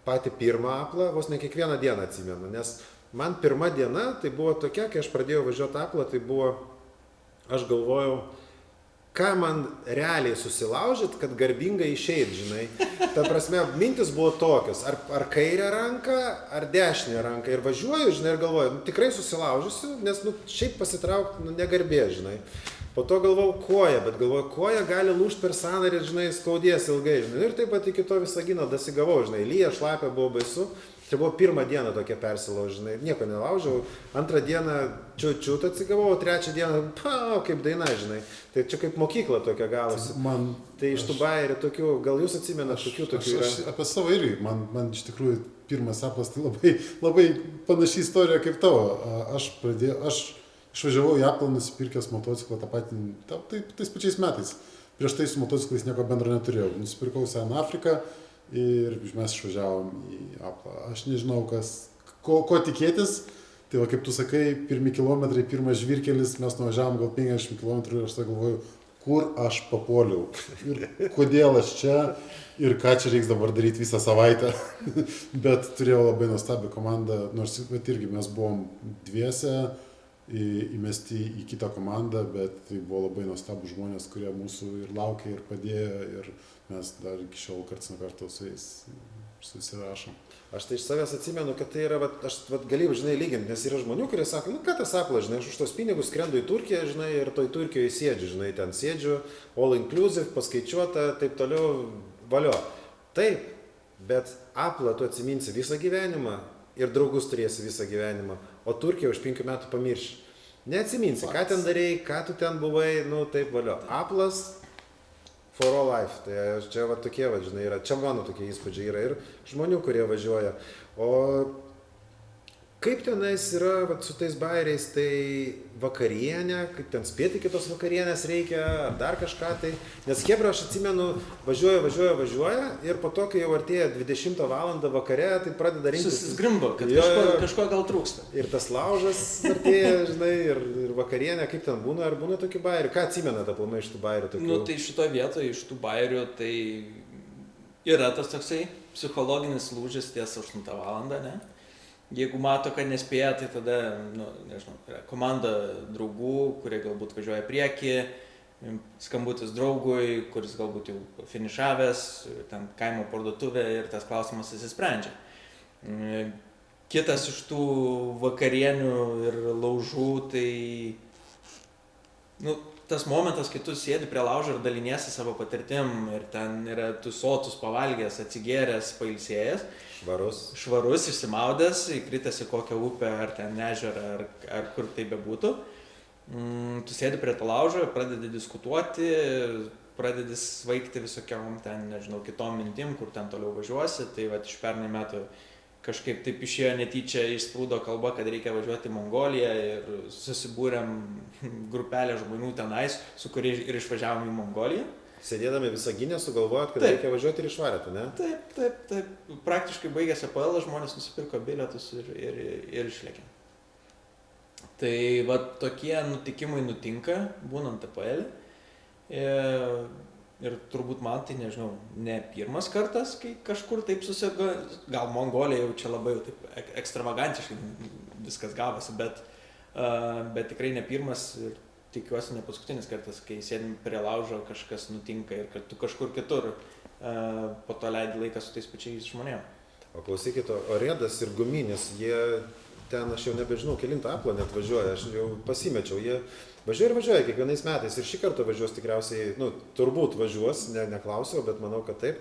Speaker 2: patį pirmą aplą, vos ne kiekvieną dieną atsimenu, nes man pirma diena tai buvo tokia, kai aš pradėjau važiuoti aplą, tai buvo, aš galvojau, ką man realiai susilaužyt, kad garbingai išeit, žinai. Ta prasme, mintis buvo tokios, ar kairę ranką, ar dešinę ranką. Ir važiuoju, žinai, ir galvoju, tikrai susilaužysiu, nes, šiaip pasitraukti, negarbė, žinai. Po to galvojau koją, bet galvoju, koja gali lūžti per sąnarį, žinai, skaudės ilgai, žinai. Ir taip pat iki to Visagino dasigavau, žinai, lyja, šlapia, buvo baisu. Tai buvo pirmą dieną tokia persilaužė, žinai, nieko nelaužiau. Antrą dieną čiut atsigavau, o trečią dieną, kaip daina, žinai. Tai čia kaip mokykla tokia gavosi. Tai iš tų bairių tokių, gal jūs atsimenat, tokių yra?
Speaker 3: Aš apie savo irgi, man iš tikrųjų pirmas aplas tai labai panaši istorija kaip tavo. Aš išvažiavau į aplą nusipirkęs motociklą tais pačiais metais. Prieš tai su motociklais nieko bendro neturėjau. Nusipirkau seną Afriką. Ir mes išvažiavom į aplą. Aš nežinau, ko tikėtis, Tai va, kaip tu sakai, pirmi kilometrai, pirmas žvyrkelis, mes nuvažiavom gal 50 km ir aš tai galvoju, kur aš papuoliau ir kodėl aš čia ir ką čia reiks dabar daryti visą savaitę. Bet turėjau labai nuostabią komandą, nors irgi mes buvom dviese įmesti į kitą komandą, bet tai buvo labai nuostabų žmonės, kurie mūsų ir laukė, ir padėjo, ir mes dar iki šiol karts nuo karto su jais susirašom.
Speaker 2: Aš tai iš savęs atsimenu, kad tai yra, aš galiu, žinai, lyginti, nes yra žmonių, kurie sako, nu ką tas Apple, žinai, aš už tos pinigus skrendu į Turkiją, žinai, ir toj Turkijoje sėdžiu, žinai, ten sėdžiu, all inclusive, paskaičiuota, taip toliau, valio. Taip, bet Apple tu atsiminsi visą gyvenimą ir draugus turėsi visą gyvenimą, o Turkiją už 5 metų pamirši. Neatsiminsi, ką ten darėjai, ką tu ten buvai, nu taip, valio. Apple'as for all life. Tai čia va tokie, va, žinai, yra, čia mano tokie įspūdžiai yra ir žmonių, kurie važiuoja. O kaip tenais yra va, su tais bairiais, tai vakarienė, kaip ten spėti kitos vakarienės reikia, ar dar kažką tai. Nes Chebra, aš atsimenu, važiuoja ir po to, kai jau artėja 20 valandą vakare, tai pradeda rinktis.
Speaker 1: Susizgrimbo, kad kažko gal trūksta.
Speaker 2: Ir tas laužas artėja, žinai, ir vakarienė, kaip ten būna, ar būna tokių bairių. Ką atsimenate aplamai iš tų bairių? Tokių?
Speaker 1: Nu, tai šitoje vietoje iš tų bairių, tai yra tas toksai psichologinis lūžis ties 8 valandą, ne? Jeigu mato, kad nespėja, tai tada, nu, nežinau, yra komanda draugų, kurie galbūt važiuoja priekį, skambutis draugui, kuris galbūt jau finišavęs, ten kaimo parduotuvė ir tas klausimas įsisprendžia. Kitas iš tų vakarienių ir laužų, tai, nu, tas momentas, kai tu sėdi prie laužo ir daliniesi savo patirtim ir ten yra tu sotus pavalgęs, atsigėręs, pailsėjęs. Švarus, išsimaudęs, įkritęs į kokią upę ar ten ežerą ar kur tai bebūtų. Tu sėdi prie to laužo, pradedi diskutuoti, pradedi svaigti visokiom ten, nežinau, kitom mintim, kur ten toliau važiuosi. Tai va, iš pernai metų kažkaip taip išėjo netyčia, išsprūdo kalba, kad reikia važiuoti į Mongoliją ir susibūrėm grupelę žmonių tenais, su kuriais ir išvažiavom į Mongoliją.
Speaker 2: Sėdėdami Visaginę sugalvojot, kad reikia važiuoti ir išvarėte, ne?
Speaker 1: Taip. Praktiškai baigėsi APL, žmonės nusipirko bilietus ir išlėkė. Tai va tokie nutikimai nutinka, būnant APL. Ir turbūt man tai, nežinau, ne pirmas kartas, kai kažkur taip gal Mongolija jau čia labai jau taip ekstravagantiškai viskas gavosi, bet tikrai ne pirmas ir tikiuosi ne paskutinis kartas, kai sėdim prie laužo, kažkas nutinka ir kad tu kažkur kitur po to leidi laiką su tais pačiais žmonėmis.
Speaker 2: O klausykit, o Riedas ir Guminis, jie ten, aš jau nebežinau, kelintą Aplą net važiuoja, aš jau pasimečiau, jie važiuoja kiekvienais metais ir šį kartą važiuos tikriausiai, nu, turbūt važiuos, neklausiau, bet manau, kad taip.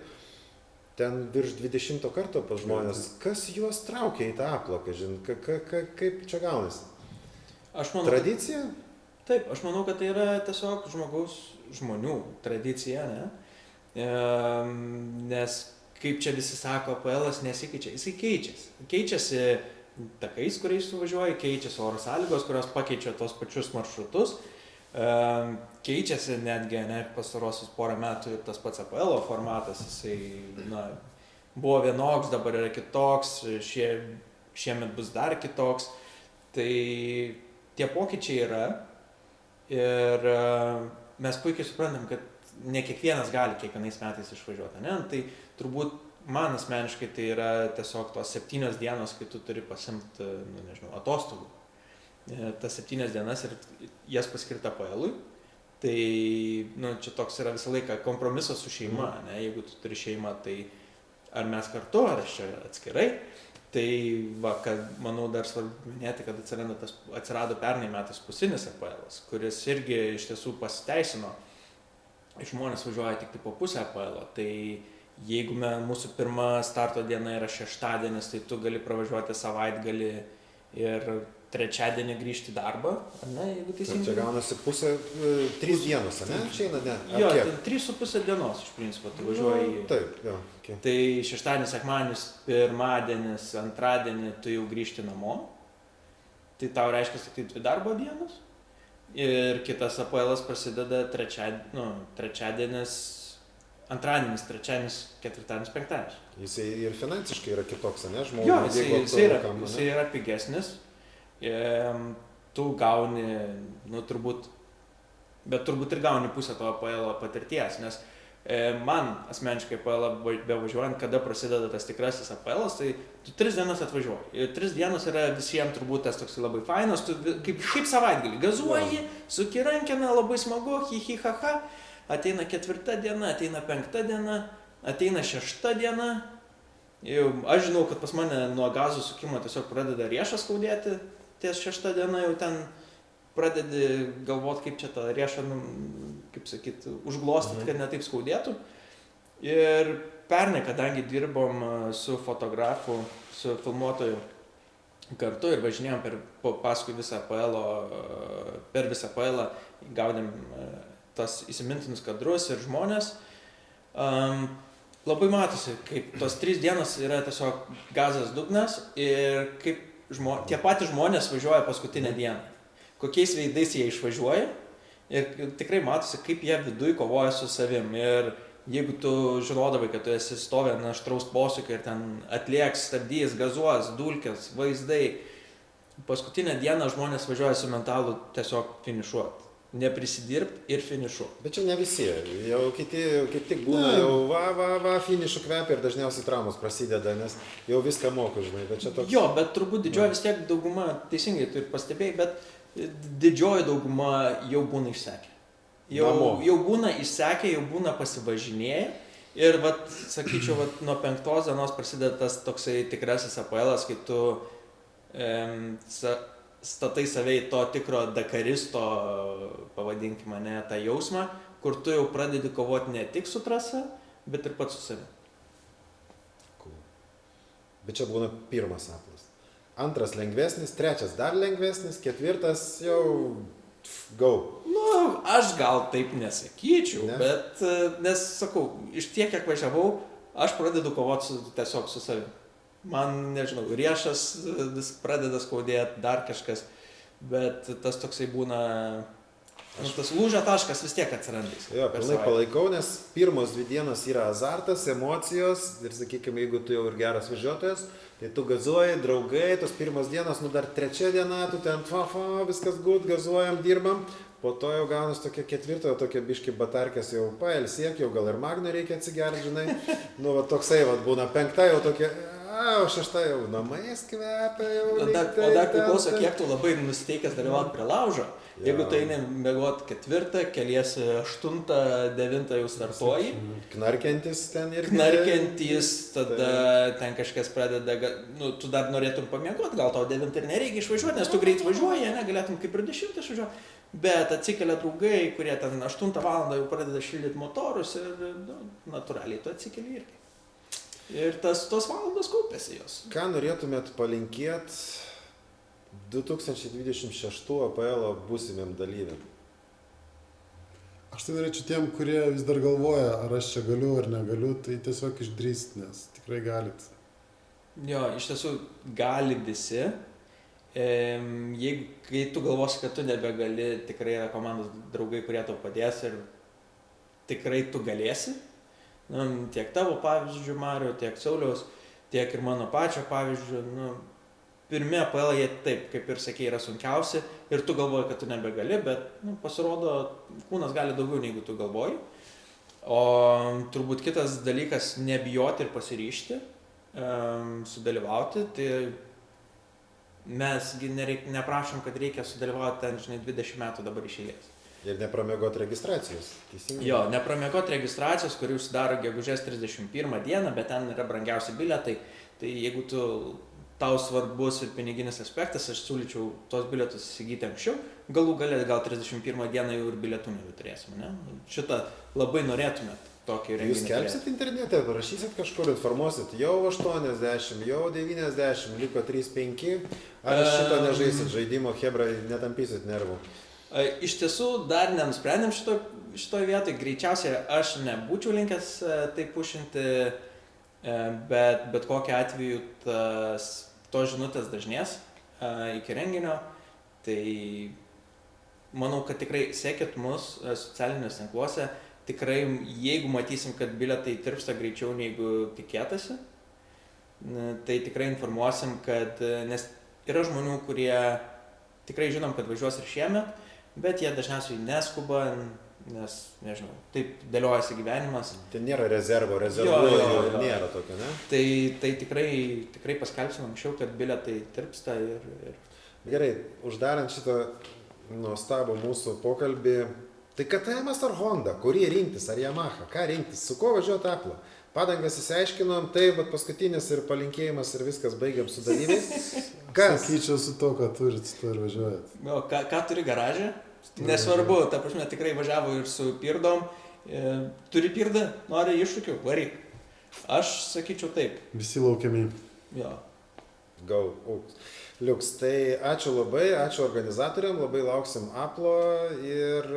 Speaker 2: Ten virš 20 karto pas žmonės. Kas juos traukia į tą Aplą, kažin, kaip čia gaunasi? Tradicija?
Speaker 1: Taip, aš manau, kad tai yra tiesiog žmonių tradicija, ne? Nes kaip čia visi sako, APL-as nesikeičia, jisai keičiasi. Keičiasi takais, kuriais suvažiuoja, keičiasi oro sąlygos, kurios pakeičia tos pačius maršrutus. Keičiasi netgi, ne, pastarosius porą metų ir tas pats APL formatas, jisai, na, buvo vienoks, dabar yra kitoks, šiemet bus dar kitoks. Tai tie pokyčiai yra ir mes puikiai suprantam, kad ne kiekvienas gali kiekvienais metais išvažiuoti, ne? Tai turbūt man asmeniškai tai yra tiesiog tos 7 dienos, kai tu turi pasimti, nu, nežinau, atostogų. Tas 7 dienas ir jas paskirta APL-ui. Tai, nu, čia toks yra visą laiką kompromisas su šeima, ne? Jeigu tu turi šeimą, tai ar mes kartu, ar aš čia atskirai. Tai, va, kad, manau, dar svarbu minėti, kad atsirado pernai metais pusinis APL-as, kuris irgi iš tiesų pasiteisino. Žmonės važiuoja tik po pusę APL-o. Tai jeigu mūsų pirma starto diena yra šeštadienis, tai tu gali pravažiuoti savaitgalį ir trečiadienį grįžti į darbą, ne, jeigu teisingai.
Speaker 2: Čia gaunasi 3 dienos, ne? Čia eina, ne?
Speaker 1: Jo, 3,5 dienos iš principo tu važiuoji.
Speaker 2: Taip, jo. Okay.
Speaker 1: Tai šeštadienis, sekmadienis, pirmadienis, antradienį tu jau grįžti namo. Tai tau reiškia tik 2 darbo dienos. Ir kitas APL-as prasideda trečiadienis, antradienis, trečiadienis, ketvirtadienis, penktadienis.
Speaker 2: Jisai ir finansiškai yra kitoks, ne, žmogui?
Speaker 1: Jo, jisai yra pigesnis. tu gauni, nu turbūt ir gauni pusę to APL patirties, nes man asmeniškai APL bevažiuojant, kada prasideda tas tikrasis APL'as, tai tu 3 dienas atvažiuoji. Ir 3 dienos yra visiems turbūt tas toks labai fainas, tu kaip savaitgalį gazuoji, suki rankeną, labai smagu, hi ha ha, ateina 4 diena, ateina 5 diena, ateina 6 diena. Jau, aš žinau, kad pas mane nuo gazų sukimo tiesiog pradeda riešas skaudėti, ties 6 diena jau ten pradedi galvot, kaip čia tą riešą, kaip sakyt, užglostyti, kad netaip skaudėtų. Ir pernai, kadangi dirbom su fotografu, su filmuotoju kartu ir važinėjom paskui visą per visą APL, gaudėm tas įsimintinus kadrus ir žmonės, labai matosi, kaip tos 3 dienos yra tiesiog gazas dugnas ir kaip tie patys žmonės važiuoja paskutinę dieną. Kokiais veidais jie išvažiuoja ir tikrai matosi, kaip jie viduj kovoja su savim. Ir jeigu tu žinodavai, kad tu esi stovę ant aštraus posūkio ir ten atlieks, stabdys, gazuos, dulkės, vaizdai, paskutinę dieną žmonės važiuoja su mentalu tiesiog finišuot. Neprisidirbt ir finišuot.
Speaker 2: Bet čia ne visi, jau kiti kaip tik būna, jau finišų kvepia ir dažniausiai traumos prasideda, nes jau viską moku, žinai, bet čia toks...
Speaker 1: Jo, bet turbūt didžioji vis tiek dauguma, teisingai tu ir pastebėjai, bet didžioji dauguma jau būna išsekę. Jau būna išsekę, jau būna pasivažinėję ir, vat, sakyčiau, vat, nuo 5 dienos prasideda tas toksai tikrasis APL'as, kai tu statai save į to tikro dakaristo, pavadinkim mane, tą jausmą, kur tu jau pradedi kovoti ne tik su trasa, bet ir pats su savimi.
Speaker 2: Cool. Bet čia būna pirmas aplas. 2 lengvesnis, 3 dar lengvesnis, 4 jau go.
Speaker 1: Nu, aš gal taip nesakyčiau, ne? Bet, nes sakau, iš tiek, kiek važiavau, aš pradedu kovoti tiesiog su savimi. Man, nežinau, riešas vis pradeda skaudėti, dar kažkas, bet tas toksai būna, tas lūžio taškas vis tiek atsiranda.
Speaker 2: Jo, pilnai palaikau, nes pirmos 2 dienos yra azartas, emocijos ir, sakykime, jeigu tu jau ir geras važiuotojas, tai tu gazuoji, draugai, tos pirmos dienos, nu dar 3 diena, tu ten viskas gut, gazuojam, dirbam, po to jau gaunas tokia 4, tokia biški batarkės jau pailsėk, jau gal ir magno reikia atsigerti, žinai, nu va toksai va būna, 5 jau tokia... O 6 jau namais kvepia jau.
Speaker 1: O dar priklauso, kiek tu labai nusiteikęs dalyvauti prie laužo. Jeigu tu eini miegot 4, keliesi 8, 9 jau startuoji.
Speaker 2: Knarkiantis ten ir...
Speaker 1: Knarkiantis, tada ten kažkas pradeda, nu, tu dar norėtum pamiegot, gal tau 9 ir nereikia išvažiuoti, nes tu greit važiuoji, galėtum kaip ir 10 išvažiuoti. Bet atsikelia draugai, kurie ten 8 valandą jau pradeda šildyti motorus ir, nu, natūraliai tu atsikeli irgi. Ir tos valandos kaupėsi jos.
Speaker 2: Ką norėtumėt palinkėt 2026 APL būsimiem dalyviam?
Speaker 3: Aš tai norėčiau tiem, kurie vis dar galvoja, ar aš čia galiu ar negaliu, tai tiesiog išdrįst, nes tikrai galit.
Speaker 1: Jo, iš tiesų gali visi. Kai tu galvosi, kad tu nebegali, tikrai yra komandos draugai, kurie tau padės ir tikrai tu galėsi. Nu, tiek tavo pavyzdžių, Mario, tiek Sauliaus, tiek ir mano pačio pavyzdžių. Nu, pirmi APL jie taip, kaip ir sakė, yra sunkiausi ir tu galvoji, kad tu nebegali, bet pasirodo, kūnas gali daugiau, negu tu galvoji. O turbūt kitas dalykas - nebijoti ir pasiryžti, sudalyvauti. Tai mesgi neprašom, kad reikia sudalyvauti ten, žinai, 20 metų dabar iš eilės.
Speaker 2: Ir nepramiegot registracijos, teisingai?
Speaker 1: Jo, nepramiegot registracijos, kuri užsidaro gegužės 31 dieną, bet ten yra brangiausi bilietai. Tai jeigu tau svarbus ir piniginis aspektas, aš siūlyčiau tos bilietus įsigyti anksčiau. Galų gale gal 31 dieną jau ir bilietų nebeturėsim, ne? Šitą labai norėtumėt tokį renginį.
Speaker 2: Jūs skelbsit internete, parašysit kažkur, informuosit, jau 80, jau 90, liko 3-5, ar šito nežaisit žaidimo, hebra, netampysit nervų?
Speaker 1: Iš tiesų, dar nenusprendėm šitoj vietoj, greičiausiai aš nebūčiau linkęs tai pušinti, bet kokiu atveju tos žinutės dažnės iki renginio, tai manau, kad tikrai sekit mus socialiniuose tinkluose, tikrai jeigu matysim, kad bilietai tirpsta greičiau negu tikėtasi, tai tikrai informuosim, kad, nes yra žmonių, kurie tikrai žinom, kad važiuos ir šiemet, bet jie dažniausiai neskuba, nes, nežinau, taip dėliojasi gyvenimas.
Speaker 2: Tai nėra rezervo,
Speaker 1: Jo.
Speaker 2: nėra tokio, ne?
Speaker 1: Tai tikrai paskelbsim anksčiau, kad bilietai tirpsta ir...
Speaker 2: Gerai, uždarant šitą nuostabų mūsų pokalbį, tai KTM ar Honda, kurį rinktis, ar Yamaha, ką rinktis, su ko važiuoti Apple? Padangas įsiaiškinom, tai bet paskutinis ir palinkėjimas ir viskas baigiam su dalyviais. Kas?
Speaker 3: Sakyčiau, su to, ką turit, su to ir važiuojat.
Speaker 1: O, ką turi garaže? Nesvarbu, ta prasme, tikrai važiavo ir su pirdom. Turi pirdą, nori iššūkių, varyk. Aš sakyčiau taip.
Speaker 3: Visi laukiami.
Speaker 1: Jo.
Speaker 2: Go. Liuks, tai ačiū labai, ačiū organizatoriam, labai lauksim Aplo ir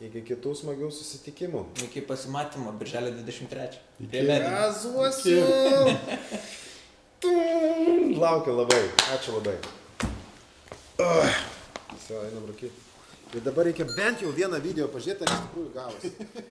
Speaker 2: iki kitų smagių susitikimų.
Speaker 1: Iki pasimatymo, birželio 23.
Speaker 3: Iki.
Speaker 2: Gazuosiu! Laukiu labai, ačiū labai. Einam rūkyti. Ir dabar reikia bent jau vieną video pažiūrėti, ar iš tikrųjų gavosi.